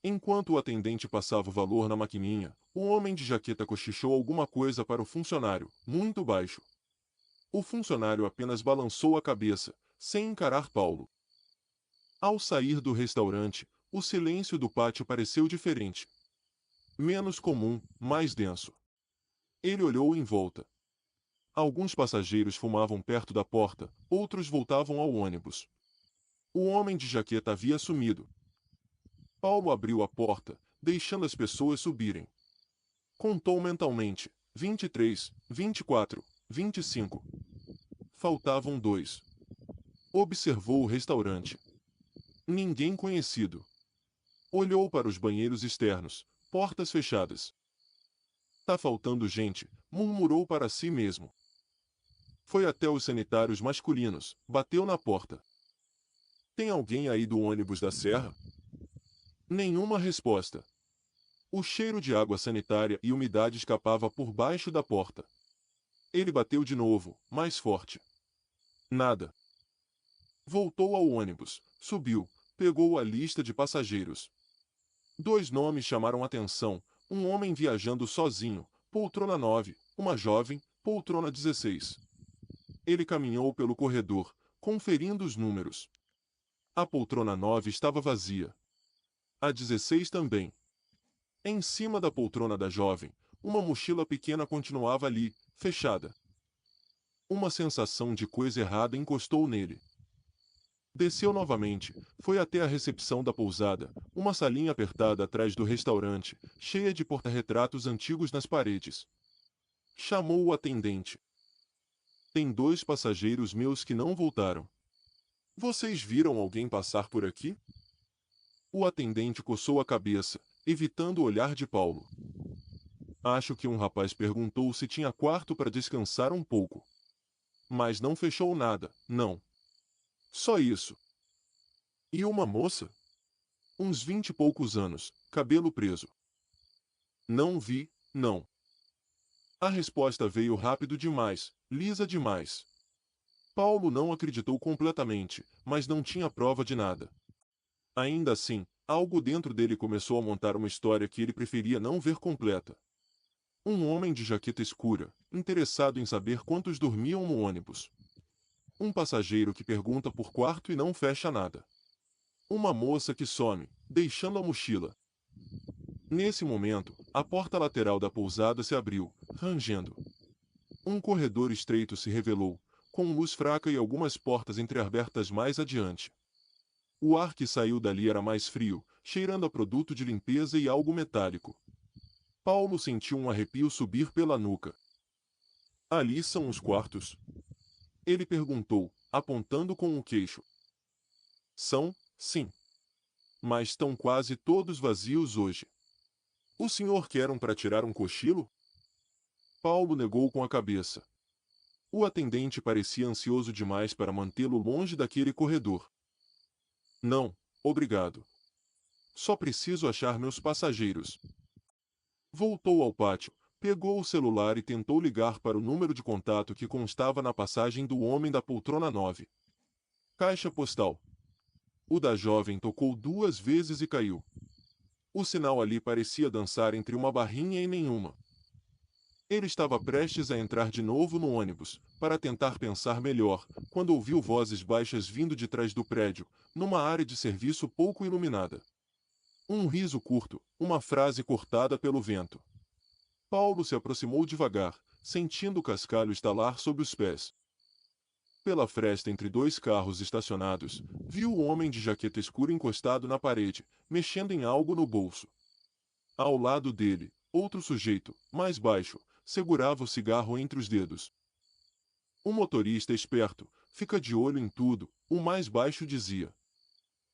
Enquanto o atendente passava o valor na maquininha, o homem de jaqueta cochichou alguma coisa para o funcionário, muito baixo. O funcionário apenas balançou a cabeça, sem encarar Paulo. Ao sair do restaurante, o silêncio do pátio pareceu diferente. Menos comum, mais denso. Ele olhou em volta. Alguns passageiros fumavam perto da porta, outros voltavam ao ônibus. O homem de jaqueta havia sumido. Paulo abriu a porta, deixando as pessoas subirem. Contou mentalmente: 23, 24, 25. Faltavam 2. Observou o restaurante. Ninguém conhecido. Olhou para os banheiros externos, portas fechadas. Tá faltando gente, murmurou para si mesmo. Foi até os sanitários masculinos, bateu na porta. Tem alguém aí do ônibus da Serra? Nenhuma resposta. O cheiro de água sanitária e umidade escapava por baixo da porta. Ele bateu de novo, mais forte. Nada. Voltou ao ônibus, subiu, pegou a lista de passageiros. 2 nomes chamaram atenção: um homem viajando sozinho, poltrona 9, uma jovem, poltrona 16. Ele caminhou pelo corredor, conferindo os números. A poltrona 9 estava vazia. A 16 também. Em cima da poltrona da jovem, uma mochila pequena continuava ali, fechada. Uma sensação de coisa errada encostou nele. Desceu novamente, foi até a recepção da pousada, uma salinha apertada atrás do restaurante, cheia de porta-retratos antigos nas paredes. Chamou o atendente. Tem 2 passageiros meus que não voltaram. Vocês viram alguém passar por aqui? O atendente coçou a cabeça, evitando o olhar de Paulo. Acho que um rapaz perguntou se tinha quarto para descansar um pouco. Mas não fechou nada, não. Só isso. E uma moça? Uns 20 e poucos anos, cabelo preso. Não vi, não. A resposta veio rápido demais, lisa demais. Paulo não acreditou completamente, mas não tinha prova de nada. Ainda assim, algo dentro dele começou a montar uma história que ele preferia não ver completa. Um homem de jaqueta escura, interessado em saber quantos dormiam no ônibus. Um passageiro que pergunta por quarto e não fecha nada. Uma moça que some, deixando a mochila. Nesse momento, a porta lateral da pousada se abriu, rangendo. Um corredor estreito se revelou, com luz fraca e algumas portas entreabertas mais adiante. O ar que saiu dali era mais frio, cheirando a produto de limpeza e algo metálico. Paulo sentiu um arrepio subir pela nuca. Ali são os quartos? Ele perguntou, apontando com o queixo. São, sim. Mas estão quase todos vazios hoje. O senhor quer um para tirar um cochilo? Paulo negou com a cabeça. O atendente parecia ansioso demais para mantê-lo longe daquele corredor. Não, obrigado. Só preciso achar meus passageiros. Voltou ao pátio, pegou o celular e tentou ligar para o número de contato que constava na passagem do homem da poltrona 9. Caixa postal. O da jovem tocou 2 vezes e caiu. O sinal ali parecia dançar entre uma barrinha e nenhuma. Ele estava prestes a entrar de novo no ônibus, para tentar pensar melhor, quando ouviu vozes baixas vindo de trás do prédio, numa área de serviço pouco iluminada. Um riso curto, uma frase cortada pelo vento. Paulo se aproximou devagar, sentindo o cascalho estalar sob os pés. Pela fresta entre 2 carros estacionados, viu o homem de jaqueta escura encostado na parede, mexendo em algo no bolso. Ao lado dele, outro sujeito, mais baixo, segurava o cigarro entre os dedos. O motorista esperto, fica de olho em tudo, o mais baixo dizia.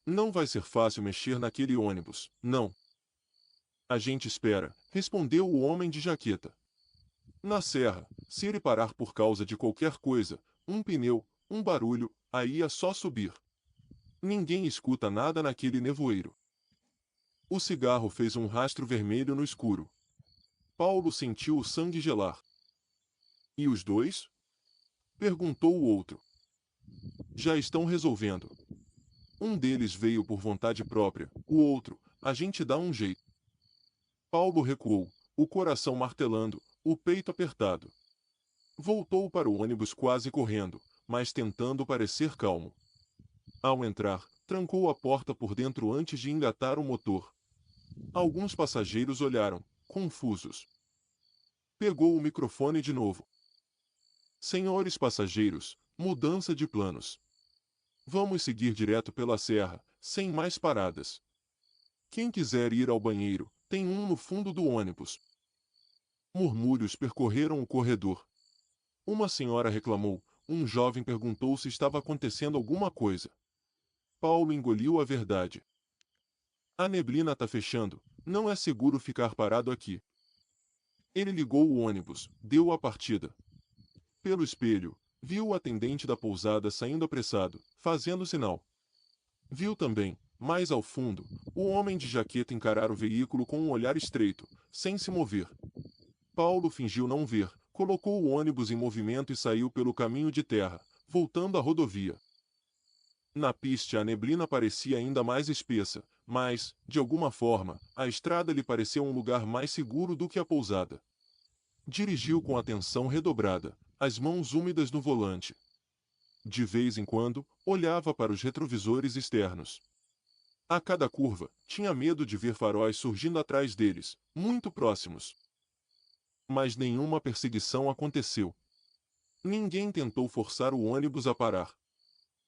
Não vai ser fácil mexer naquele ônibus, não. A gente espera, respondeu o homem de jaqueta. Na serra, se ele parar por causa de qualquer coisa, um pneu, um barulho, aí é só subir. Ninguém escuta nada naquele nevoeiro. O cigarro fez um rastro vermelho no escuro. Paulo sentiu o sangue gelar. E os dois? Perguntou o outro. Já estão resolvendo. Um deles veio por vontade própria, o outro, a gente dá um jeito. Paulo recuou, o coração martelando, o peito apertado. Voltou para o ônibus quase correndo, mas tentando parecer calmo. Ao entrar, trancou a porta por dentro antes de engatar o motor. Alguns passageiros olharam, confusos. Pegou o microfone de novo. Senhores passageiros, mudança de planos. Vamos seguir direto pela serra, sem mais paradas. Quem quiser ir ao banheiro, tem um no fundo do ônibus. Murmúrios percorreram o corredor. Uma senhora reclamou, um jovem perguntou se estava acontecendo alguma coisa. Paulo engoliu a verdade. A neblina tá fechando, não é seguro ficar parado aqui. Ele ligou o ônibus, deu a partida. Pelo espelho, viu o atendente da pousada saindo apressado, fazendo sinal. Viu também, mais ao fundo, o homem de jaqueta encarar o veículo com um olhar estreito, sem se mover. Paulo fingiu não ver, colocou o ônibus em movimento e saiu pelo caminho de terra, voltando à rodovia. Na pista a neblina parecia ainda mais espessa, mas, de alguma forma, a estrada lhe pareceu um lugar mais seguro do que a pousada. Dirigiu com atenção redobrada, as mãos úmidas no volante. De vez em quando, olhava para os retrovisores externos. A cada curva, tinha medo de ver faróis surgindo atrás deles, muito próximos. Mas nenhuma perseguição aconteceu. Ninguém tentou forçar o ônibus a parar.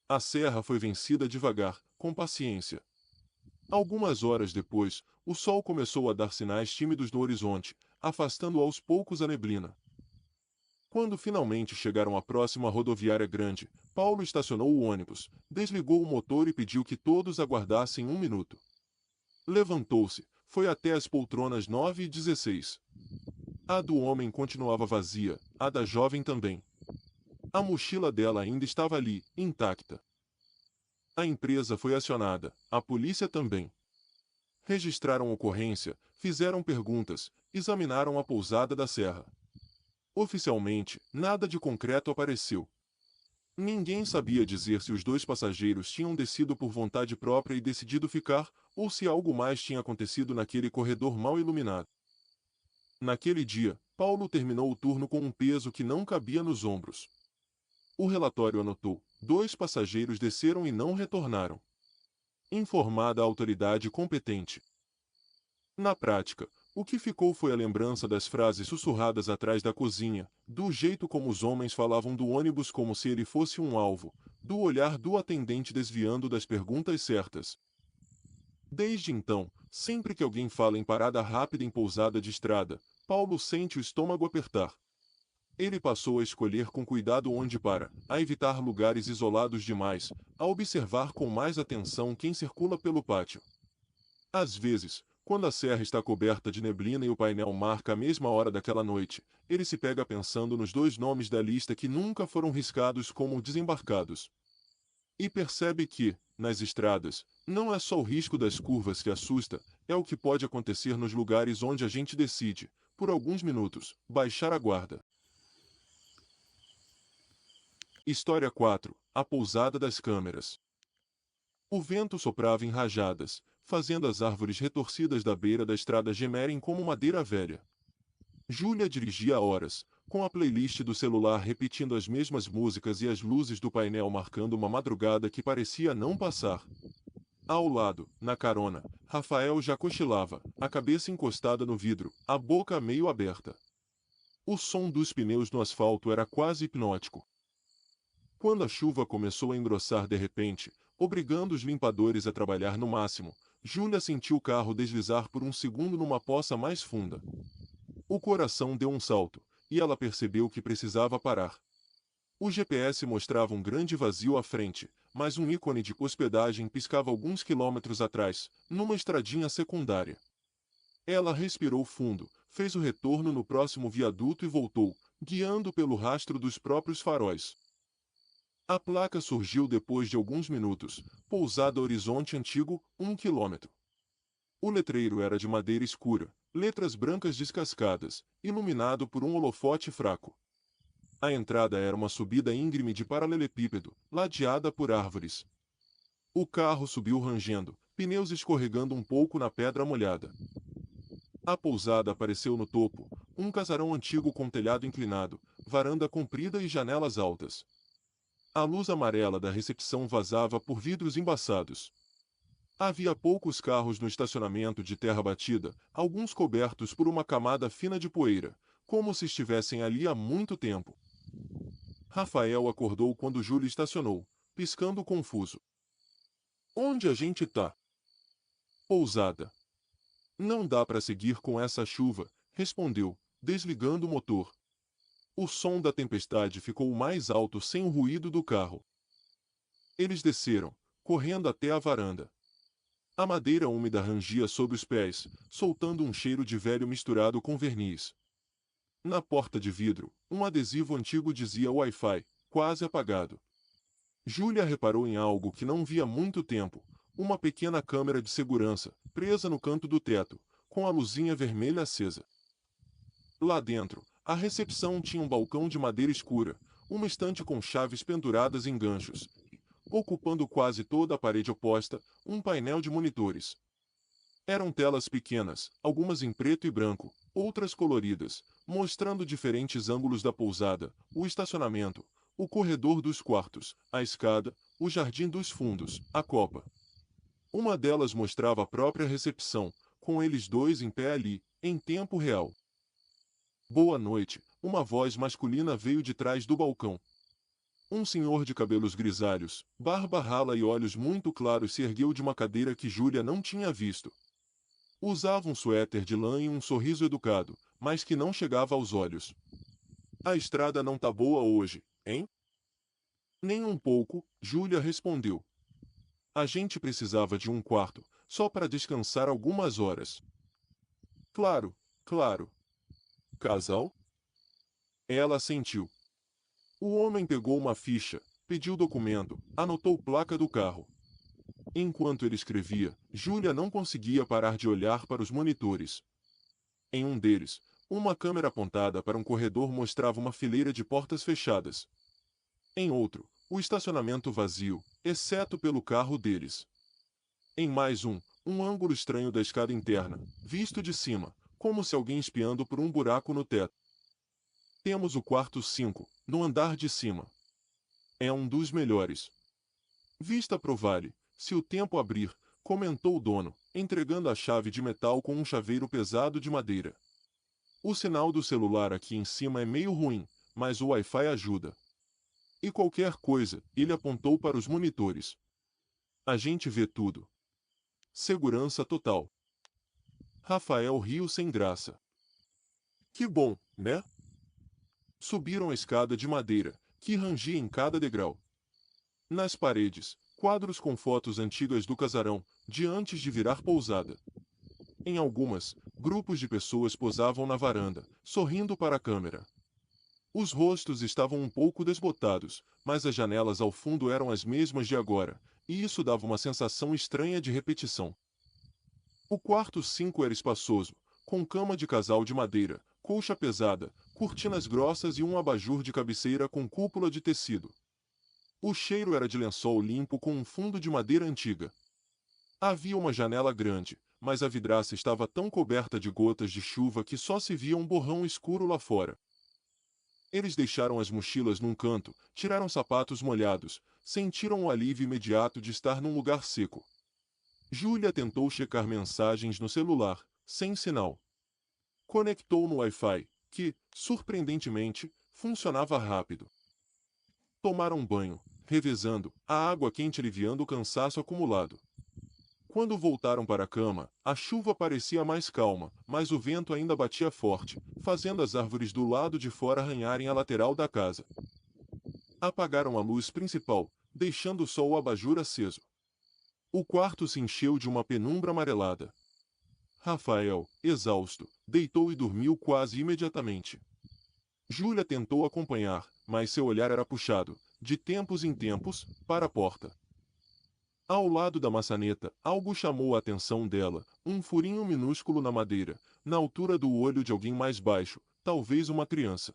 A serra foi vencida devagar, com paciência. Algumas horas depois, o sol começou a dar sinais tímidos no horizonte, afastando aos poucos a neblina. Quando finalmente chegaram à próxima rodoviária grande, Paulo estacionou o ônibus, desligou o motor e pediu que todos aguardassem um minuto. Levantou-se, foi até as poltronas 9 e 16. A do homem continuava vazia, a da jovem também. A mochila dela ainda estava ali, intacta. A empresa foi acionada, a polícia também. Registraram ocorrência, fizeram perguntas, examinaram a pousada da serra. Oficialmente, nada de concreto apareceu. Ninguém sabia dizer se os dois passageiros tinham descido por vontade própria e decidido ficar, ou se algo mais tinha acontecido naquele corredor mal iluminado. Naquele dia, Paulo terminou o turno com um peso que não cabia nos ombros. O relatório anotou: 2 passageiros desceram e não retornaram. Informada a autoridade competente. Na prática, o que ficou foi a lembrança das frases sussurradas atrás da cozinha, do jeito como os homens falavam do ônibus como se ele fosse um alvo, do olhar do atendente desviando das perguntas certas. Desde então, sempre que alguém fala em parada rápida em pousada de estrada, Paulo sente o estômago apertar. Ele passou a escolher com cuidado onde para, a evitar lugares isolados demais, a observar com mais atenção quem circula pelo pátio. Às vezes, quando a serra está coberta de neblina e o painel marca a mesma hora daquela noite, ele se pega pensando nos 2 nomes da lista que nunca foram riscados como desembarcados. E percebe que, nas estradas, não é só o risco das curvas que assusta, é o que pode acontecer nos lugares onde a gente decide, por alguns minutos, baixar a guarda. História 4. A pousada das câmeras. O vento soprava em rajadas, fazendo as árvores retorcidas da beira da estrada gemerem como madeira velha. Júlia dirigia há horas, com a playlist do celular repetindo as mesmas músicas e as luzes do painel marcando uma madrugada que parecia não passar. Ao lado, na carona, Rafael já cochilava, a cabeça encostada no vidro, a boca meio aberta. O som dos pneus no asfalto era quase hipnótico. Quando a chuva começou a engrossar de repente, obrigando os limpadores a trabalhar no máximo, Júlia sentiu o carro deslizar por um segundo numa poça mais funda. O coração deu um salto, e ela percebeu que precisava parar. O GPS mostrava um grande vazio à frente, mas um ícone de hospedagem piscava alguns quilômetros atrás, numa estradinha secundária. Ela respirou fundo, fez o retorno no próximo viaduto e voltou, guiando pelo rastro dos próprios faróis. A placa surgiu depois de alguns minutos, Pousada Horizonte Antigo, 1 quilômetro. O letreiro era de madeira escura, letras brancas descascadas, iluminado por um holofote fraco. A entrada era uma subida íngreme de paralelepípedo, ladeada por árvores. O carro subiu rangendo, pneus escorregando um pouco na pedra molhada. A pousada apareceu no topo, um casarão antigo com telhado inclinado, varanda comprida e janelas altas. A luz amarela da recepção vazava por vidros embaçados. Havia poucos carros no estacionamento de terra batida, alguns cobertos por uma camada fina de poeira, como se estivessem ali há muito tempo. Rafael acordou quando Júlia estacionou, piscando confuso. Onde a gente tá? Pousada. Não dá para seguir com essa chuva, respondeu, desligando o motor. O som da tempestade ficou mais alto sem o ruído do carro. Eles desceram, correndo até a varanda. A madeira úmida rangia sob os pés, soltando um cheiro de velho misturado com verniz. Na porta de vidro, um adesivo antigo dizia Wi-Fi, quase apagado. Júlia reparou em algo que não via há muito tempo, uma pequena câmera de segurança, presa no canto do teto, com a luzinha vermelha acesa. Lá dentro, a recepção tinha um balcão de madeira escura, uma estante com chaves penduradas em ganchos, e, ocupando quase toda a parede oposta, um painel de monitores. Eram telas pequenas, algumas em preto e branco, outras coloridas, mostrando diferentes ângulos da pousada, o estacionamento, o corredor dos quartos, a escada, o jardim dos fundos, a copa. Uma delas mostrava a própria recepção, com eles dois em pé ali, em tempo real. Boa noite, uma voz masculina veio de trás do balcão. Um senhor de cabelos grisalhos, barba rala e olhos muito claros se ergueu de uma cadeira que Júlia não tinha visto. Usava um suéter de lã e um sorriso educado, mas que não chegava aos olhos. A estrada não tá boa hoje, hein? Nem um pouco, Júlia respondeu. A gente precisava de um quarto, só para descansar algumas horas. Claro, claro. Casal? Ela assentiu. O homem pegou uma ficha, pediu documento, anotou placa do carro. Enquanto ele escrevia, Júlia não conseguia parar de olhar para os monitores. Em um deles, uma câmera apontada para um corredor mostrava uma fileira de portas fechadas. Em outro, o estacionamento vazio, exceto pelo carro deles. Em mais um ângulo estranho da escada interna, visto de cima, como se alguém espiando por um buraco no teto. Temos o quarto 5, no andar de cima. É um dos melhores. Vista pro vale, se o tempo abrir, comentou o dono, entregando a chave de metal com um chaveiro pesado de madeira. O sinal do celular aqui em cima é meio ruim, mas o Wi-Fi ajuda. E qualquer coisa, ele apontou para os monitores. A gente vê tudo. Segurança total. Rafael riu sem graça. Que bom, né? Subiram a escada de madeira, que rangia em cada degrau. Nas paredes, quadros com fotos antigas do casarão, de antes de virar pousada. Em algumas, grupos de pessoas posavam na varanda, sorrindo para a câmera. Os rostos estavam um pouco desbotados, mas as janelas ao fundo eram as mesmas de agora, e isso dava uma sensação estranha de repetição. O quarto 5 era espaçoso, com cama de casal de madeira, colcha pesada, cortinas grossas e um abajur de cabeceira com cúpula de tecido. O cheiro era de lençol limpo com um fundo de madeira antiga. Havia uma janela grande, mas a vidraça estava tão coberta de gotas de chuva que só se via um borrão escuro lá fora. Eles deixaram as mochilas num canto, tiraram sapatos molhados, sentiram o alívio imediato de estar num lugar seco. Júlia tentou checar mensagens no celular, sem sinal. Conectou no Wi-Fi, que, surpreendentemente, funcionava rápido. Tomaram banho, revezando, a água quente aliviando o cansaço acumulado. Quando voltaram para a cama, a chuva parecia mais calma, mas o vento ainda batia forte, fazendo as árvores do lado de fora arranharem a lateral da casa. Apagaram a luz principal, deixando só o abajur aceso. O quarto se encheu de uma penumbra amarelada. Rafael, exausto, deitou e dormiu quase imediatamente. Júlia tentou acompanhar, mas seu olhar era puxado, de tempos em tempos, para a porta. Ao lado da maçaneta, algo chamou a atenção dela, um furinho minúsculo na madeira, na altura do olho de alguém mais baixo, talvez uma criança.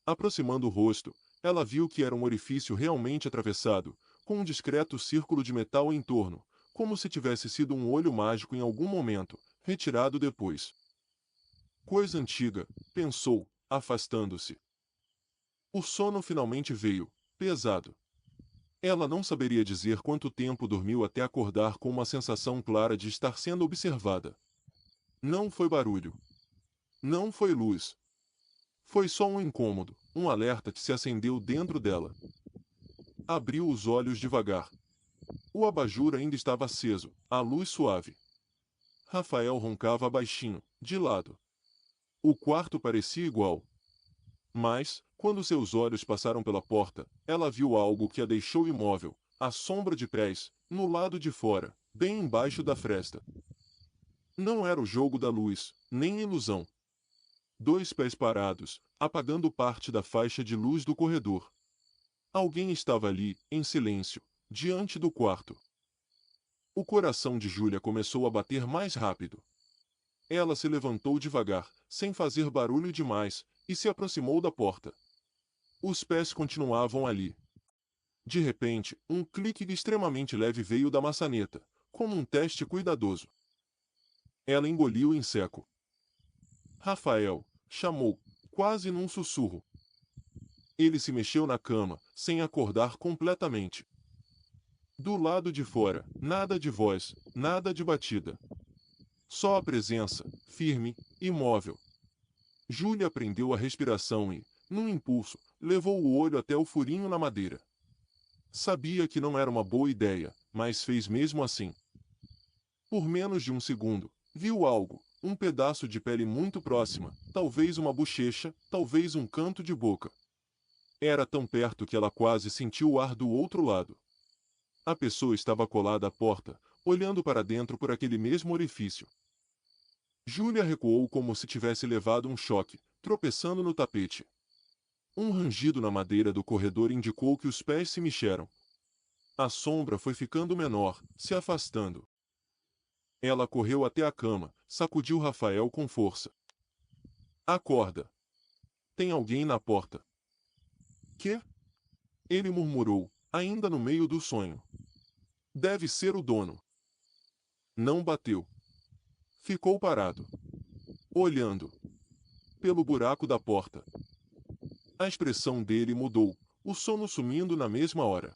Aproximando o rosto, ela viu que era um orifício realmente atravessado, com um discreto círculo de metal em torno, como se tivesse sido um olho mágico em algum momento, retirado depois. Coisa antiga, pensou, afastando-se. O sono finalmente veio, pesado. Ela não saberia dizer quanto tempo dormiu até acordar com uma sensação clara de estar sendo observada. Não foi barulho. Não foi luz. Foi só um incômodo, um alerta que se acendeu dentro dela. Abriu os olhos devagar. O abajur ainda estava aceso, a luz suave. Rafael roncava baixinho, de lado. O quarto parecia igual. Mas, quando seus olhos passaram pela porta, ela viu algo que a deixou imóvel, a sombra de pés, no lado de fora, bem embaixo da fresta. Não era o jogo da luz, nem ilusão. 2 pés parados, apagando parte da faixa de luz do corredor. Alguém estava ali, em silêncio, diante do quarto. O coração de Júlia começou a bater mais rápido. Ela se levantou devagar, sem fazer barulho demais, e se aproximou da porta. Os pés continuavam ali. De repente, um clique extremamente leve veio da maçaneta, como um teste cuidadoso. Ela engoliu em seco. Rafael, chamou, quase num sussurro. Ele se mexeu na cama, sem acordar completamente. Do lado de fora, nada de voz, nada de batida. Só a presença, firme, imóvel. Júlia prendeu a respiração e, num impulso, levou o olho até o furinho na madeira. Sabia que não era uma boa ideia, mas fez mesmo assim. Por menos de um segundo, viu algo, um pedaço de pele muito próxima, talvez uma bochecha, talvez um canto de boca. Era tão perto que ela quase sentiu o ar do outro lado. A pessoa estava colada à porta, olhando para dentro por aquele mesmo orifício. Júlia recuou como se tivesse levado um choque, tropeçando no tapete. Um rangido na madeira do corredor indicou que os pés se mexeram. A sombra foi ficando menor, se afastando. Ela correu até a cama, sacudiu Rafael com força. Acorda. Tem alguém na porta. Quê? Ele murmurou, ainda no meio do sonho. Deve ser o dono. Não bateu. Ficou parado. Olhando. Pelo buraco da porta. A expressão dele mudou, o sono sumindo na mesma hora.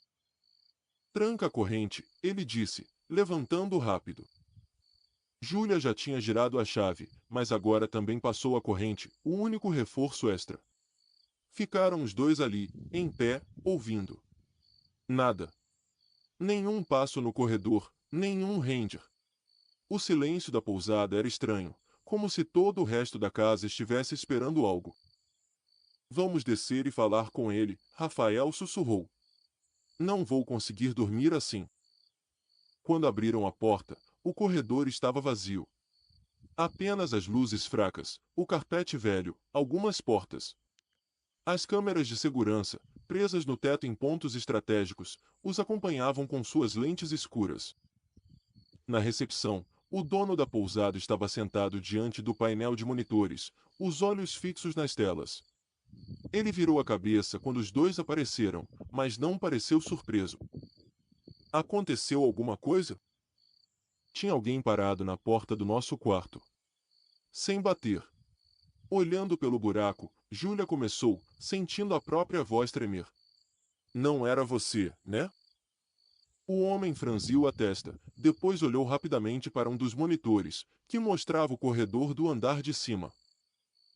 Tranca a corrente, ele disse, levantando rápido. Júlia já tinha girado a chave, mas agora também passou a corrente, o único reforço extra. Ficaram os dois ali, em pé, ouvindo. Nada. Nenhum passo no corredor, nenhum ranger. O silêncio da pousada era estranho, como se todo o resto da casa estivesse esperando algo. Vamos descer e falar com ele, Rafael sussurrou. Não vou conseguir dormir assim. Quando abriram a porta, o corredor estava vazio. Apenas as luzes fracas, o carpete velho, algumas portas. As câmeras de segurança, presas no teto em pontos estratégicos, os acompanhavam com suas lentes escuras. Na recepção, o dono da pousada estava sentado diante do painel de monitores, os olhos fixos nas telas. Ele virou a cabeça quando os dois apareceram, mas não pareceu surpreso. Aconteceu alguma coisa? Tinha alguém parado na porta do nosso quarto. Sem bater. Olhando pelo buraco, Júlia começou, sentindo a própria voz tremer. Não era você, né? O homem franziu a testa, depois olhou rapidamente para um dos monitores, que mostrava o corredor do andar de cima.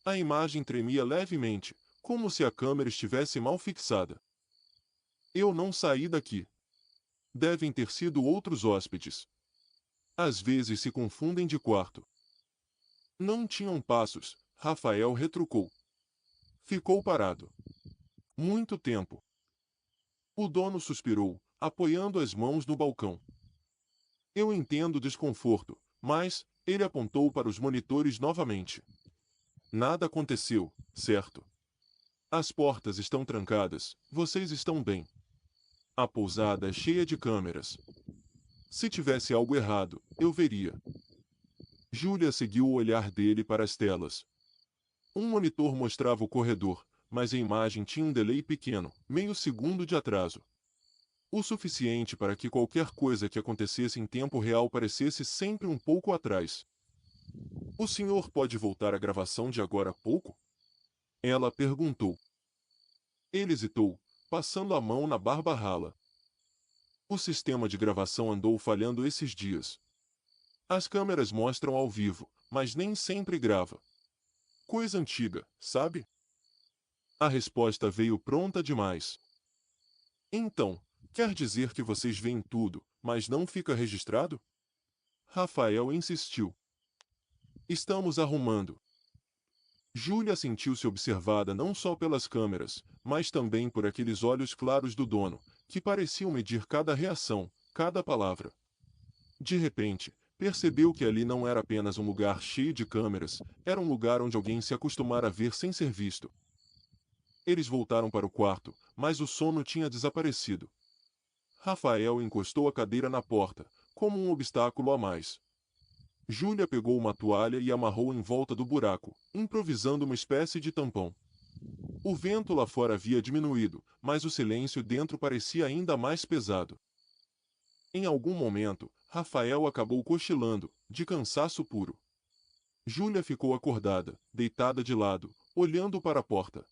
A imagem tremia levemente, como se a câmera estivesse mal fixada. Eu não saí daqui. Devem ter sido outros hóspedes. Às vezes se confundem de quarto. Não tinham passos, Rafael retrucou. Ficou parado. Muito tempo. O dono suspirou, apoiando as mãos no balcão. Eu entendo o desconforto, mas ele apontou para os monitores novamente. Nada aconteceu, certo? As portas estão trancadas, vocês estão bem. A pousada é cheia de câmeras. Se tivesse algo errado, eu veria. Júlia seguiu o olhar dele para as telas. Um monitor mostrava o corredor, mas a imagem tinha um delay pequeno, meio segundo de atraso. O suficiente para que qualquer coisa que acontecesse em tempo real parecesse sempre um pouco atrás. O senhor pode voltar à gravação de agora a pouco? Ela perguntou. Ele hesitou, passando a mão na barba rala. O sistema de gravação andou falhando esses dias. As câmeras mostram ao vivo, mas nem sempre grava. Coisa antiga, sabe? A resposta veio pronta demais. Então, quer dizer que vocês veem tudo, mas não fica registrado? Rafael insistiu. Estamos arrumando. Júlia sentiu-se observada não só pelas câmeras, mas também por aqueles olhos claros do dono, que pareciam medir cada reação, cada palavra. De repente, percebeu que ali não era apenas um lugar cheio de câmeras, era um lugar onde alguém se acostumara a ver sem ser visto. Eles voltaram para o quarto, mas o sono tinha desaparecido. Rafael encostou a cadeira na porta, como um obstáculo a mais. Júlia pegou uma toalha e amarrou em volta do buraco, improvisando uma espécie de tampão. O vento lá fora havia diminuído, mas o silêncio dentro parecia ainda mais pesado. Em algum momento, Rafael acabou cochilando, de cansaço puro. Júlia ficou acordada, deitada de lado, olhando para a porta.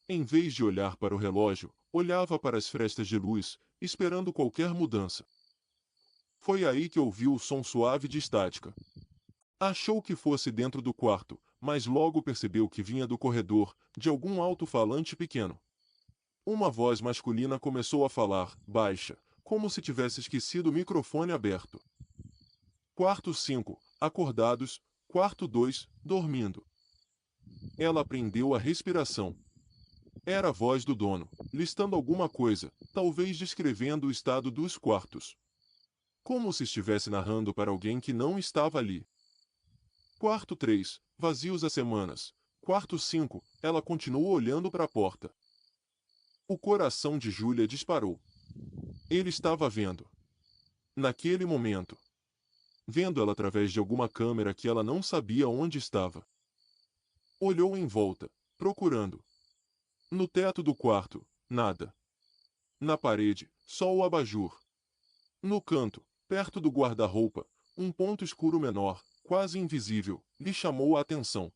Em vez de olhar para o relógio, olhava para as frestas de luz, esperando qualquer mudança. Foi aí que ouviu o som suave de estática. Achou que fosse dentro do quarto, mas logo percebeu que vinha do corredor, de algum alto-falante pequeno. Uma voz masculina começou a falar, baixa, como se tivesse esquecido o microfone aberto. Quarto 5, acordados. Quarto 2, dormindo. Ela prendeu a respiração. Era a voz do dono, listando alguma coisa, talvez descrevendo o estado dos quartos. Como se estivesse narrando para alguém que não estava ali. Quarto 3, vazios há semanas. Quarto 5, ela continuou olhando para a porta. O coração de Júlia disparou. Ele estava vendo. Naquele momento. Vendo ela através de alguma câmera que ela não sabia onde estava. Olhou em volta, procurando. No teto do quarto, nada. Na parede, só o abajur. No canto, perto do guarda-roupa, um ponto escuro menor, quase invisível, lhe chamou a atenção.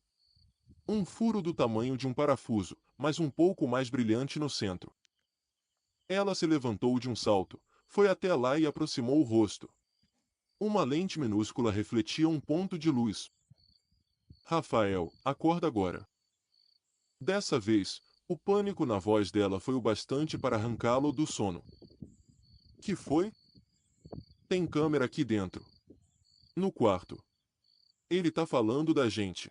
Um furo do tamanho de um parafuso, mas um pouco mais brilhante no centro. Ela se levantou de um salto, foi até lá e aproximou o rosto. Uma lente minúscula refletia um ponto de luz. Rafael, acorda agora. Dessa vez, o pânico na voz dela foi o bastante para arrancá-lo do sono. Que foi? Tem câmera aqui dentro. No quarto. Ele tá falando da gente.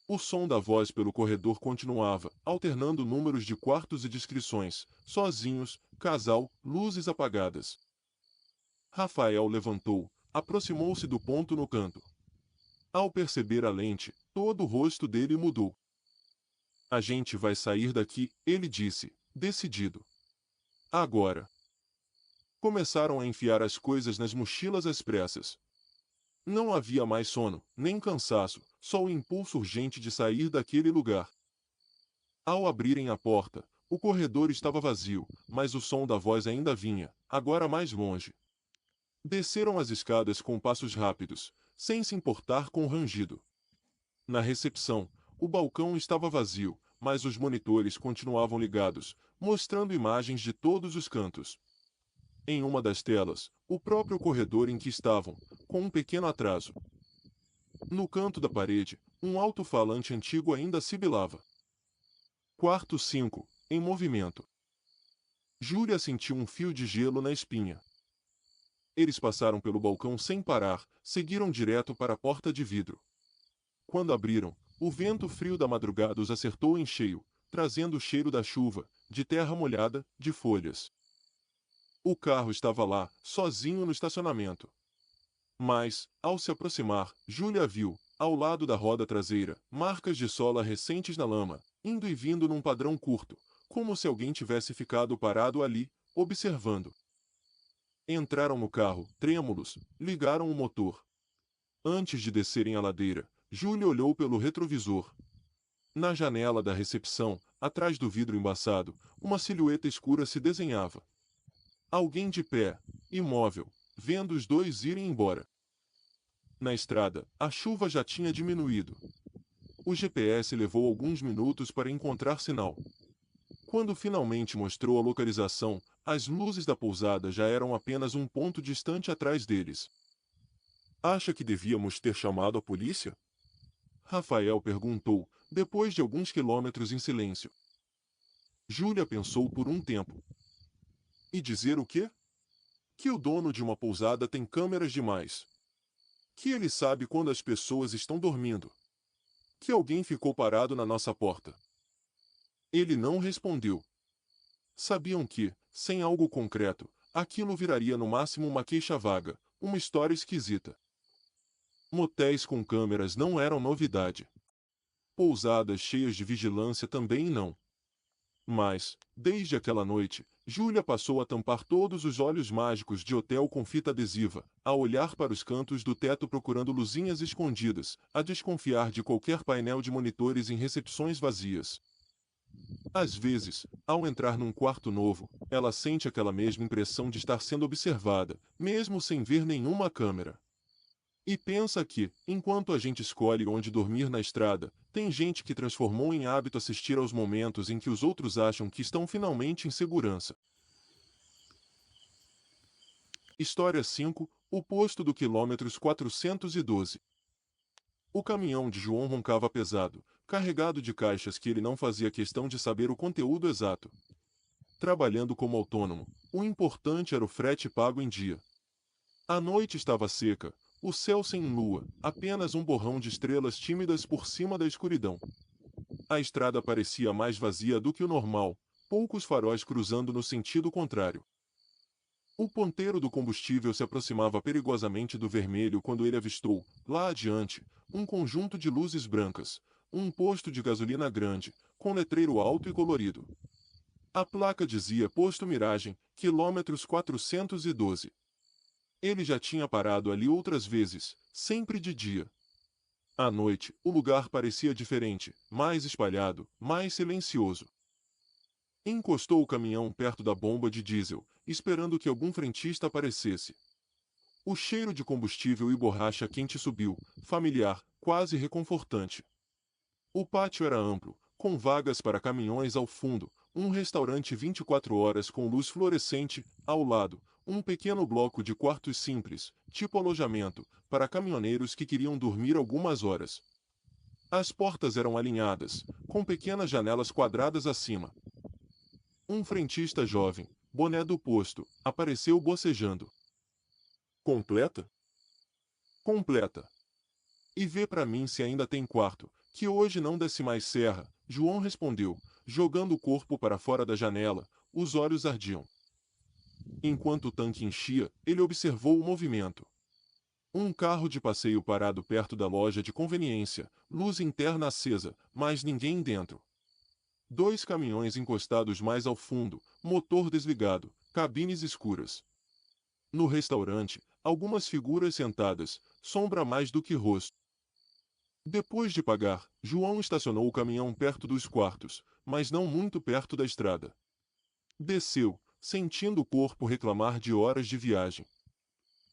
O som da voz pelo corredor continuava, alternando números de quartos e descrições, sozinhos, casal, luzes apagadas. Rafael levantou, aproximou-se do ponto no canto. Ao perceber a lente, todo o rosto dele mudou. A gente vai sair daqui, ele disse, decidido. Agora. Começaram a enfiar as coisas nas mochilas às pressas. Não havia mais sono, nem cansaço, só o impulso urgente de sair daquele lugar. Ao abrirem a porta, o corredor estava vazio, mas o som da voz ainda vinha, agora mais longe. Desceram as escadas com passos rápidos, sem se importar com o rangido. Na recepção, o balcão estava vazio, mas os monitores continuavam ligados, mostrando imagens de todos os cantos. Em uma das telas, o próprio corredor em que estavam, com um pequeno atraso. No canto da parede, um alto-falante antigo ainda sibilava. Quarto 5, em movimento. Júlia sentiu um fio de gelo na espinha. Eles passaram pelo balcão sem parar, seguiram direto para a porta de vidro. Quando abriram, o vento frio da madrugada os acertou em cheio, trazendo o cheiro da chuva, de terra molhada, de folhas. O carro estava lá, sozinho no estacionamento. Mas, ao se aproximar, Júlia viu, ao lado da roda traseira, marcas de sola recentes na lama, indo e vindo num padrão curto, como se alguém tivesse ficado parado ali, observando. Entraram no carro, trêmulos, ligaram o motor. Antes de descerem a ladeira, Júlia olhou pelo retrovisor. Na janela da recepção, atrás do vidro embaçado, uma silhueta escura se desenhava. Alguém de pé, imóvel, vendo os dois irem embora. Na estrada, a chuva já tinha diminuído. O GPS levou alguns minutos para encontrar sinal. Quando finalmente mostrou a localização, as luzes da pousada já eram apenas um ponto distante atrás deles. Acha que devíamos ter chamado a polícia? Rafael perguntou, depois de alguns quilômetros em silêncio. Júlia pensou por um tempo. E dizer o quê? Que o dono de uma pousada tem câmeras demais. Que ele sabe quando as pessoas estão dormindo. Que alguém ficou parado na nossa porta. Ele não respondeu. Sabiam que, sem algo concreto, aquilo viraria no máximo uma queixa vaga, uma história esquisita. Motéis com câmeras não eram novidade. Pousadas cheias de vigilância também não. Mas, desde aquela noite, Júlia passou a tampar todos os olhos mágicos de hotel com fita adesiva, a olhar para os cantos do teto procurando luzinhas escondidas, a desconfiar de qualquer painel de monitores em recepções vazias. Às vezes, ao entrar num quarto novo, ela sente aquela mesma impressão de estar sendo observada, mesmo sem ver nenhuma câmera. E pensa que, enquanto a gente escolhe onde dormir na estrada, tem gente que transformou em hábito assistir aos momentos em que os outros acham que estão finalmente em segurança. História 5, o posto do quilômetros 412. O caminhão de João roncava pesado, carregado de caixas que ele não fazia questão de saber o conteúdo exato. Trabalhando como autônomo, o importante era o frete pago em dia. A noite estava seca, o céu sem lua, apenas um borrão de estrelas tímidas por cima da escuridão. A estrada parecia mais vazia do que o normal, poucos faróis cruzando no sentido contrário. O ponteiro do combustível se aproximava perigosamente do vermelho quando ele avistou, lá adiante, um conjunto de luzes brancas, um posto de gasolina grande, com letreiro alto e colorido. A placa dizia Posto Miragem, quilômetros 412. Ele já tinha parado ali outras vezes, sempre de dia. À noite, o lugar parecia diferente, mais espalhado, mais silencioso. Encostou o caminhão perto da bomba de diesel, esperando que algum frentista aparecesse. O cheiro de combustível e borracha quente subiu, familiar, quase reconfortante. O pátio era amplo, com vagas para caminhões ao fundo, um restaurante 24 horas com luz fluorescente, ao lado, um pequeno bloco de quartos simples, tipo alojamento, para caminhoneiros que queriam dormir algumas horas. As portas eram alinhadas, com pequenas janelas quadradas acima. Um frentista jovem, boné do posto, apareceu bocejando. Completa? Completa. E vê pra mim se ainda tem quarto, que hoje não desce mais serra, João respondeu, jogando o corpo para fora da janela, os olhos ardiam. Enquanto o tanque enchia, ele observou o movimento. Um carro de passeio parado perto da loja de conveniência, luz interna acesa, mas ninguém dentro. Dois caminhões encostados mais ao fundo, motor desligado, cabines escuras. No restaurante, algumas figuras sentadas, sombra mais do que rosto. Depois de pagar, João estacionou o caminhão perto dos quartos, mas não muito perto da estrada. Desceu, sentindo o corpo reclamar de horas de viagem.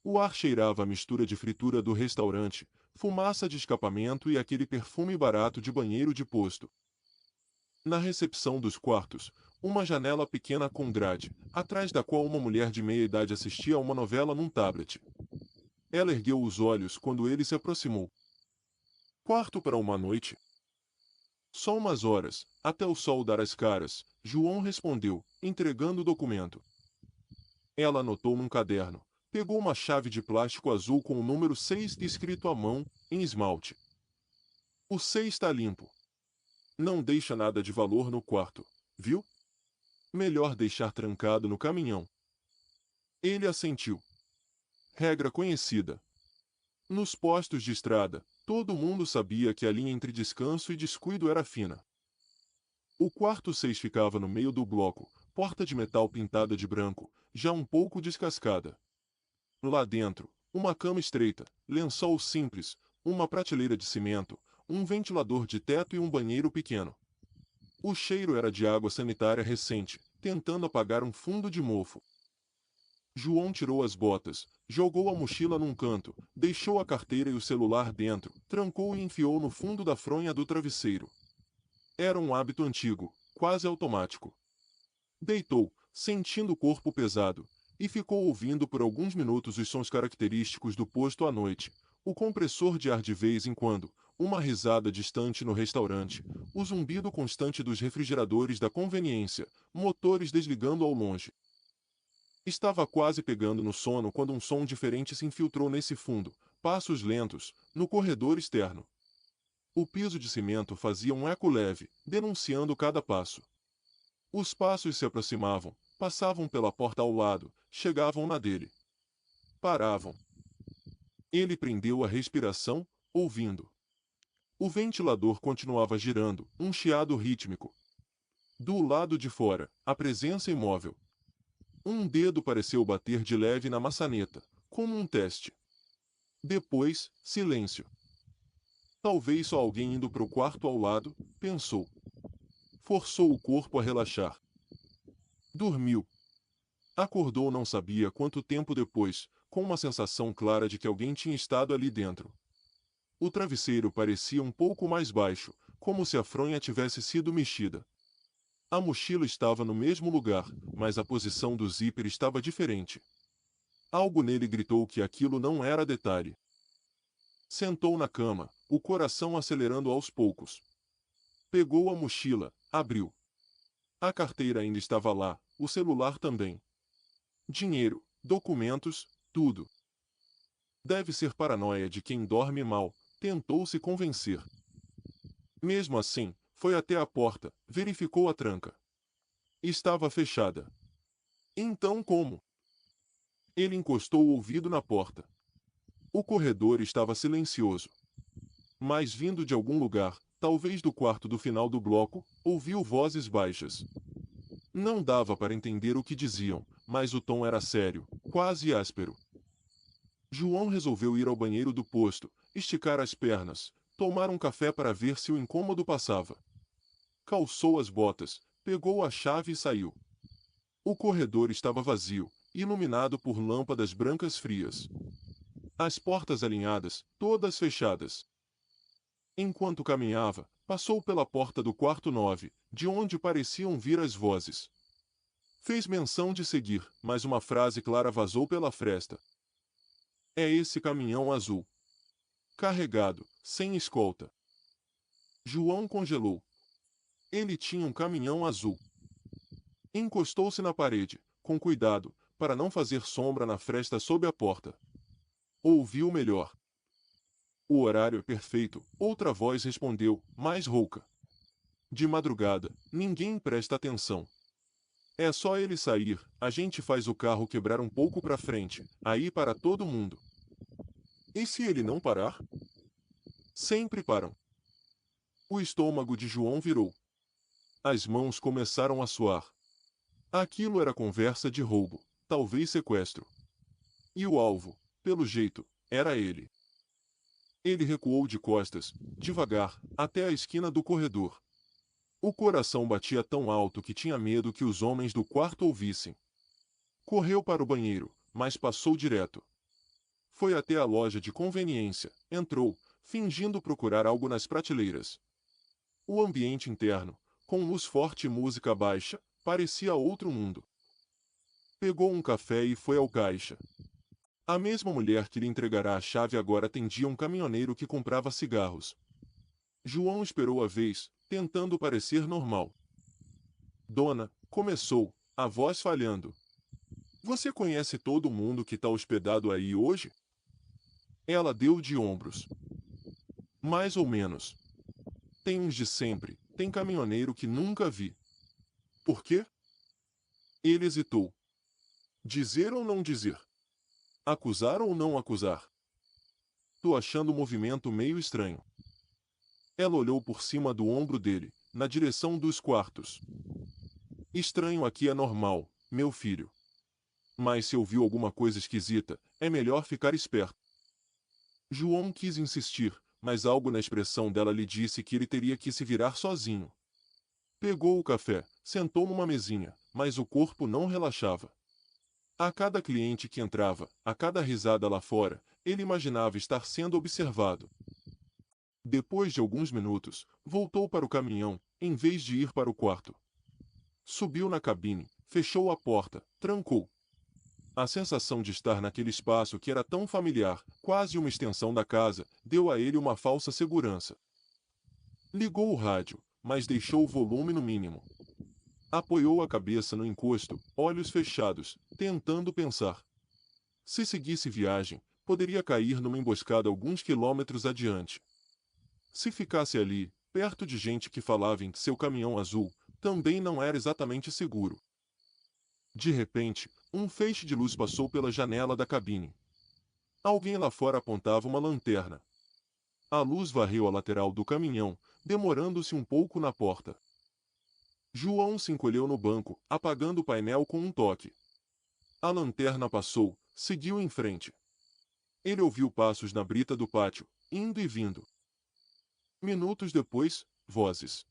O ar cheirava a mistura de fritura do restaurante, fumaça de escapamento e aquele perfume barato de banheiro de posto. Na recepção dos quartos, uma janela pequena com grade, atrás da qual uma mulher de meia idade assistia a uma novela num tablet. Ela ergueu os olhos quando ele se aproximou. Quarto para uma noite? Só umas horas, até o sol dar as caras, João respondeu, entregando o documento. Ela anotou num caderno. Pegou uma chave de plástico azul com o número 6 escrito à mão, em esmalte. O 6 está limpo. Não deixa nada de valor no quarto, viu? Melhor deixar trancado no caminhão. Ele assentiu. Regra conhecida. Nos postos de estrada, todo mundo sabia que a linha entre descanso e descuido era fina. O quarto 6 ficava no meio do bloco, porta de metal pintada de branco, já um pouco descascada. Lá dentro, uma cama estreita, lençol simples, uma prateleira de cimento, um ventilador de teto e um banheiro pequeno. O cheiro era de água sanitária recente, tentando apagar um fundo de mofo. João tirou as botas, jogou a mochila num canto, deixou a carteira e o celular dentro, trancou e enfiou no fundo da fronha do travesseiro. Era um hábito antigo, quase automático. Deitou, sentindo o corpo pesado, e ficou ouvindo por alguns minutos os sons característicos do posto à noite, o compressor de ar de vez em quando, uma risada distante no restaurante, o zumbido constante dos refrigeradores da conveniência, motores desligando ao longe. Estava quase pegando no sono quando um som diferente se infiltrou nesse fundo, passos lentos, no corredor externo. O piso de cimento fazia um eco leve, denunciando cada passo. Os passos se aproximavam, passavam pela porta ao lado, chegavam na dele. Paravam. Ele prendeu a respiração, ouvindo. O ventilador continuava girando, um chiado rítmico. Do lado de fora, a presença imóvel. Um dedo pareceu bater de leve na maçaneta, como um teste. Depois, silêncio. Talvez só alguém indo para o quarto ao lado, pensou. Forçou o corpo a relaxar. Dormiu. Acordou não sabia quanto tempo depois, com uma sensação clara de que alguém tinha estado ali dentro. O travesseiro parecia um pouco mais baixo, como se a fronha tivesse sido mexida. A mochila estava no mesmo lugar, mas a posição do zíper estava diferente. Algo nele gritou que aquilo não era detalhe. Sentou na cama, o coração acelerando aos poucos. Pegou a mochila, abriu. A carteira ainda estava lá, o celular também. Dinheiro, documentos, tudo. Deve ser paranoia de quem dorme mal, tentou se convencer. Mesmo assim, foi até a porta, verificou a tranca. Estava fechada. Então como? Ele encostou o ouvido na porta. O corredor estava silencioso. Mas vindo de algum lugar, talvez do quarto do final do bloco, ouviu vozes baixas. Não dava para entender o que diziam, mas o tom era sério, quase áspero. João resolveu ir ao banheiro do posto, esticar as pernas, tomar um café para ver se o incômodo passava. Calçou as botas, pegou a chave e saiu. O corredor estava vazio, iluminado por lâmpadas brancas frias. As portas alinhadas, todas fechadas. Enquanto caminhava, passou pela porta do quarto 9, de onde pareciam vir as vozes. Fez menção de seguir, mas uma frase clara vazou pela fresta. É esse caminhão azul. Carregado, sem escolta. João congelou. Ele tinha um caminhão azul. Encostou-se na parede, com cuidado, para não fazer sombra na fresta sob a porta. Ouviu melhor. O horário é perfeito, outra voz respondeu, mais rouca. De madrugada, ninguém presta atenção. É só ele sair, a gente faz o carro quebrar um pouco para frente, aí para todo mundo. E se ele não parar? Sempre param. O estômago de João virou. As mãos começaram a suar. Aquilo era conversa de roubo, talvez sequestro. E o alvo, pelo jeito, era ele. Ele recuou de costas, devagar, até a esquina do corredor. O coração batia tão alto que tinha medo que os homens do quarto ouvissem. Correu para o banheiro, mas passou direto. Foi até a loja de conveniência, entrou, fingindo procurar algo nas prateleiras. O ambiente interno, com luz forte e música baixa, parecia outro mundo. Pegou um café e foi ao caixa. A mesma mulher que lhe entregará a chave agora atendia um caminhoneiro que comprava cigarros. João esperou a vez, tentando parecer normal. Dona, começou, a voz falhando. Você conhece todo mundo que está hospedado aí hoje? Ela deu de ombros. Mais ou menos. Tem uns de sempre, tem caminhoneiro que nunca vi. Por quê? Ele hesitou. Dizer ou não dizer? Acusar ou não acusar? Tô achando o movimento meio estranho. Ela olhou por cima do ombro dele, na direção dos quartos. Estranho aqui é normal, meu filho. Mas se ouviu alguma coisa esquisita, é melhor ficar esperto. João quis insistir, mas algo na expressão dela lhe disse que ele teria que se virar sozinho. Pegou o café, sentou numa mesinha, mas o corpo não relaxava. A cada cliente que entrava, a cada risada lá fora, ele imaginava estar sendo observado. Depois de alguns minutos, voltou para o caminhão, em vez de ir para o quarto. Subiu na cabine, fechou a porta, trancou. A sensação de estar naquele espaço que era tão familiar, quase uma extensão da casa, deu a ele uma falsa segurança. Ligou o rádio, mas deixou o volume no mínimo. Apoiou a cabeça no encosto, olhos fechados, tentando pensar. Se seguisse viagem, poderia cair numa emboscada alguns quilômetros adiante. Se ficasse ali, perto de gente que falava em seu caminhão azul, também não era exatamente seguro. De repente, um feixe de luz passou pela janela da cabine. Alguém lá fora apontava uma lanterna. A luz varreu a lateral do caminhão, demorando-se um pouco na porta. João se encolheu no banco, apagando o painel com um toque. A lanterna passou, seguiu em frente. Ele ouviu passos na brita do pátio, indo e vindo. Minutos depois, vozes.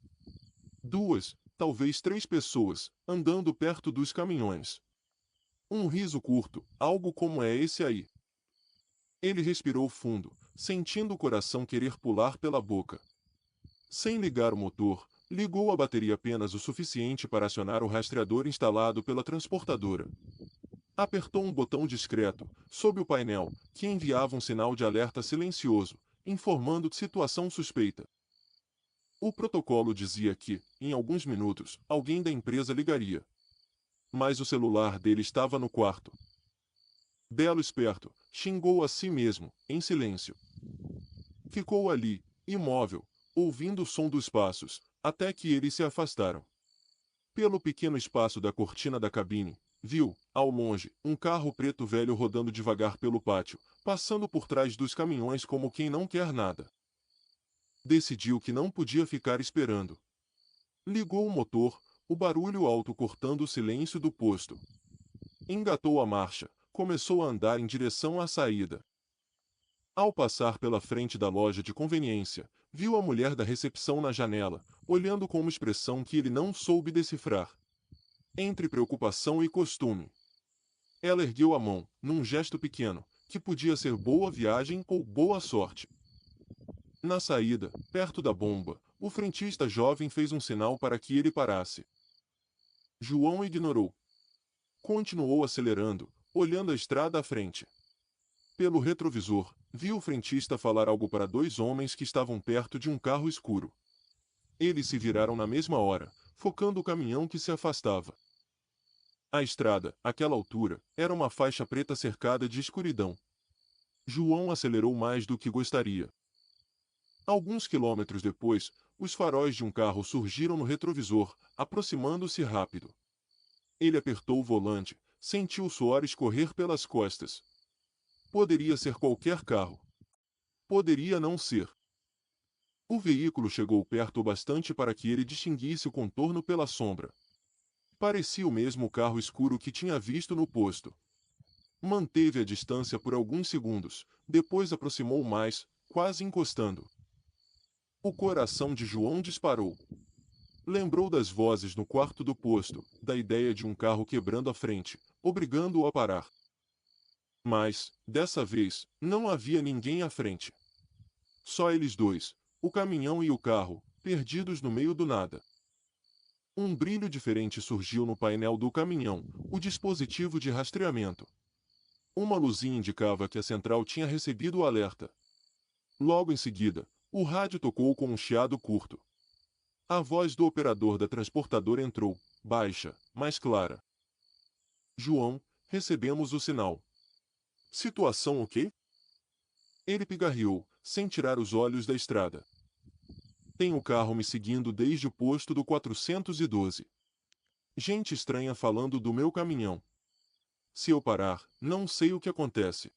2, talvez 3 pessoas, andando perto dos caminhões. Um riso curto, algo como é esse aí. Ele respirou fundo, sentindo o coração querer pular pela boca. Sem ligar o motor, ligou a bateria apenas o suficiente para acionar o rastreador instalado pela transportadora. Apertou um botão discreto, sob o painel, que enviava um sinal de alerta silencioso, informando de situação suspeita. O protocolo dizia que, em alguns minutos, alguém da empresa ligaria. Mas o celular dele estava no quarto. Belo esperto, xingou a si mesmo, em silêncio. Ficou ali, imóvel, ouvindo o som dos passos, até que eles se afastaram. Pelo pequeno espaço da cortina da cabine, viu, ao longe, um carro preto velho rodando devagar pelo pátio, passando por trás dos caminhões como quem não quer nada. Decidiu que não podia ficar esperando. Ligou o motor, o barulho alto cortando o silêncio do posto. Engatou a marcha, começou a andar em direção à saída. Ao passar pela frente da loja de conveniência, viu a mulher da recepção na janela, olhando com uma expressão que ele não soube decifrar. Entre preocupação e costume. Ela ergueu a mão, num gesto pequeno, que podia ser boa viagem ou boa sorte. Na saída, perto da bomba, o frentista jovem fez um sinal para que ele parasse. João ignorou. Continuou acelerando, olhando a estrada à frente. Pelo retrovisor, viu o frentista falar algo para 2 homens que estavam perto de um carro escuro. Eles se viraram na mesma hora, focando o caminhão que se afastava. A estrada, àquela altura, era uma faixa preta cercada de escuridão. João acelerou mais do que gostaria. Alguns quilômetros depois, os faróis de um carro surgiram no retrovisor, aproximando-se rápido. Ele apertou o volante, sentiu o suor escorrer pelas costas. Poderia ser qualquer carro. Poderia não ser. O veículo chegou perto o bastante para que ele distinguisse o contorno pela sombra. Parecia o mesmo carro escuro que tinha visto no posto. Manteve a distância por alguns segundos, depois aproximou mais, quase encostando. O coração de João disparou. Lembrou das vozes no quarto do posto, da ideia de um carro quebrando a frente, obrigando-o a parar. Mas, dessa vez, não havia ninguém à frente. Só eles dois, o caminhão e o carro, perdidos no meio do nada. Um brilho diferente surgiu no painel do caminhão, o dispositivo de rastreamento. Uma luzinha indicava que a central tinha recebido o alerta. Logo em seguida, o rádio tocou com um chiado curto. A voz do operador da transportadora entrou, baixa, mas clara. João, recebemos o sinal. Situação o quê? Ele pigarreou, sem tirar os olhos da estrada. Tem o carro me seguindo desde o posto do 412. Gente estranha falando do meu caminhão. Se eu parar, não sei o que acontece.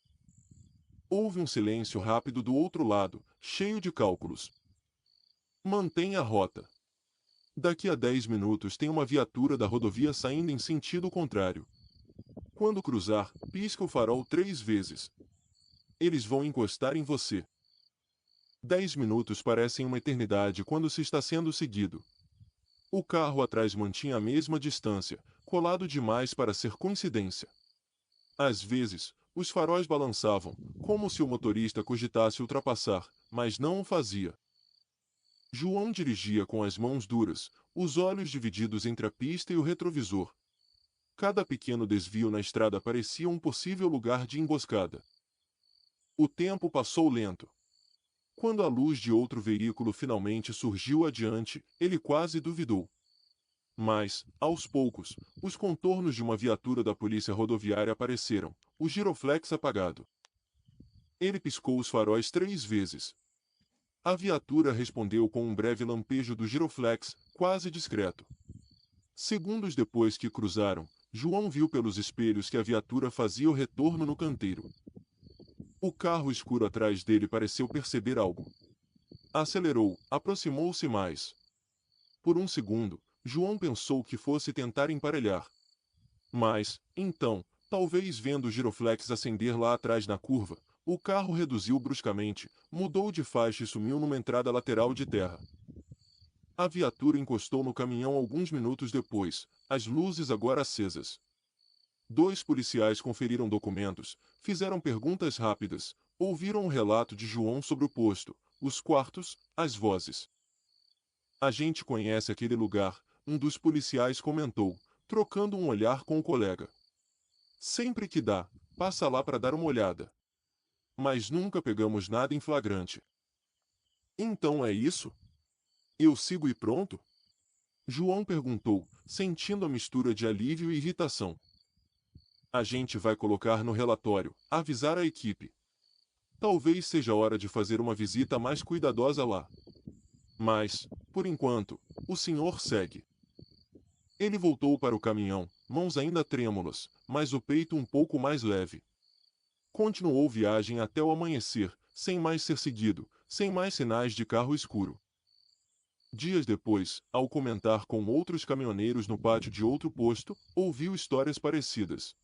Houve um silêncio rápido do outro lado, cheio de cálculos. Mantenha a rota. Daqui a 10 minutos tem uma viatura da rodovia saindo em sentido contrário. Quando cruzar, pisca o farol 3 vezes. Eles vão encostar em você. 10 minutos parecem uma eternidade quando se está sendo seguido. O carro atrás mantinha a mesma distância, colado demais para ser coincidência. Às vezes, os faróis balançavam, como se o motorista cogitasse ultrapassar, mas não o fazia. João dirigia com as mãos duras, os olhos divididos entre a pista e o retrovisor. Cada pequeno desvio na estrada parecia um possível lugar de emboscada. O tempo passou lento. Quando a luz de outro veículo finalmente surgiu adiante, ele quase duvidou. Mas, aos poucos, os contornos de uma viatura da polícia rodoviária apareceram, o giroflex apagado. Ele piscou os faróis 3 vezes. A viatura respondeu com um breve lampejo do giroflex, quase discreto. Segundos depois que cruzaram, João viu pelos espelhos que a viatura fazia o retorno no canteiro. O carro escuro atrás dele pareceu perceber algo. Acelerou, aproximou-se mais. Por um segundo, João pensou que fosse tentar emparelhar. Mas, então, talvez vendo o giroflex acender lá atrás na curva, o carro reduziu bruscamente, mudou de faixa e sumiu numa entrada lateral de terra. A viatura encostou no caminhão alguns minutos depois, as luzes agora acesas. 2 policiais conferiram documentos, fizeram perguntas rápidas, ouviram o relato de João sobre o posto, os quartos, as vozes. A gente conhece aquele lugar, um dos policiais comentou, trocando um olhar com o colega. Sempre que dá, passa lá para dar uma olhada. Mas nunca pegamos nada em flagrante. Então é isso? Eu sigo e pronto? João perguntou, sentindo a mistura de alívio e irritação. A gente vai colocar no relatório, avisar a equipe. Talvez seja hora de fazer uma visita mais cuidadosa lá. Mas, por enquanto, o senhor segue. Ele voltou para o caminhão, mãos ainda trêmulas, mas o peito um pouco mais leve. Continuou viagem até o amanhecer, sem mais ser seguido, sem mais sinais de carro escuro. Dias depois, ao comentar com outros caminhoneiros no pátio de outro posto, ouviu histórias parecidas.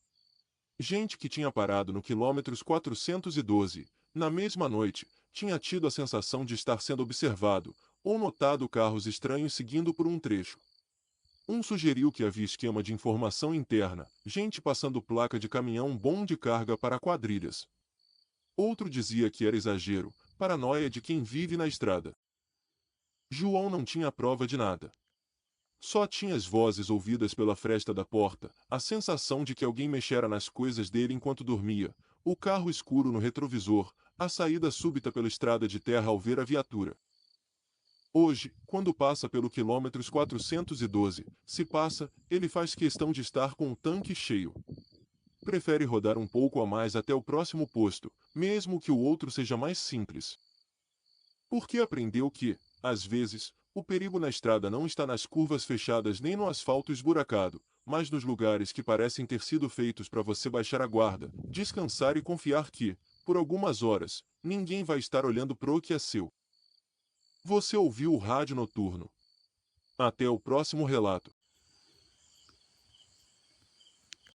Gente que tinha parado no quilômetros 412, na mesma noite, tinha tido a sensação de estar sendo observado, ou notado carros estranhos seguindo por um trecho. Um sugeriu que havia esquema de informação interna, gente passando placa de caminhão bom de carga para quadrilhas. Outro dizia que era exagero, paranoia de quem vive na estrada. João não tinha prova de nada. Só tinha as vozes ouvidas pela fresta da porta, a sensação de que alguém mexera nas coisas dele enquanto dormia, o carro escuro no retrovisor, a saída súbita pela estrada de terra ao ver a viatura. Hoje, quando passa pelo quilômetros 412, se passa, ele faz questão de estar com o tanque cheio. Prefere rodar um pouco a mais até o próximo posto, mesmo que o outro seja mais simples. Porque aprendeu que, às vezes, o perigo na estrada não está nas curvas fechadas nem no asfalto esburacado, mas nos lugares que parecem ter sido feitos para você baixar a guarda, descansar e confiar que, por algumas horas, ninguém vai estar olhando pro que é seu. Você ouviu o rádio noturno. Até o próximo relato.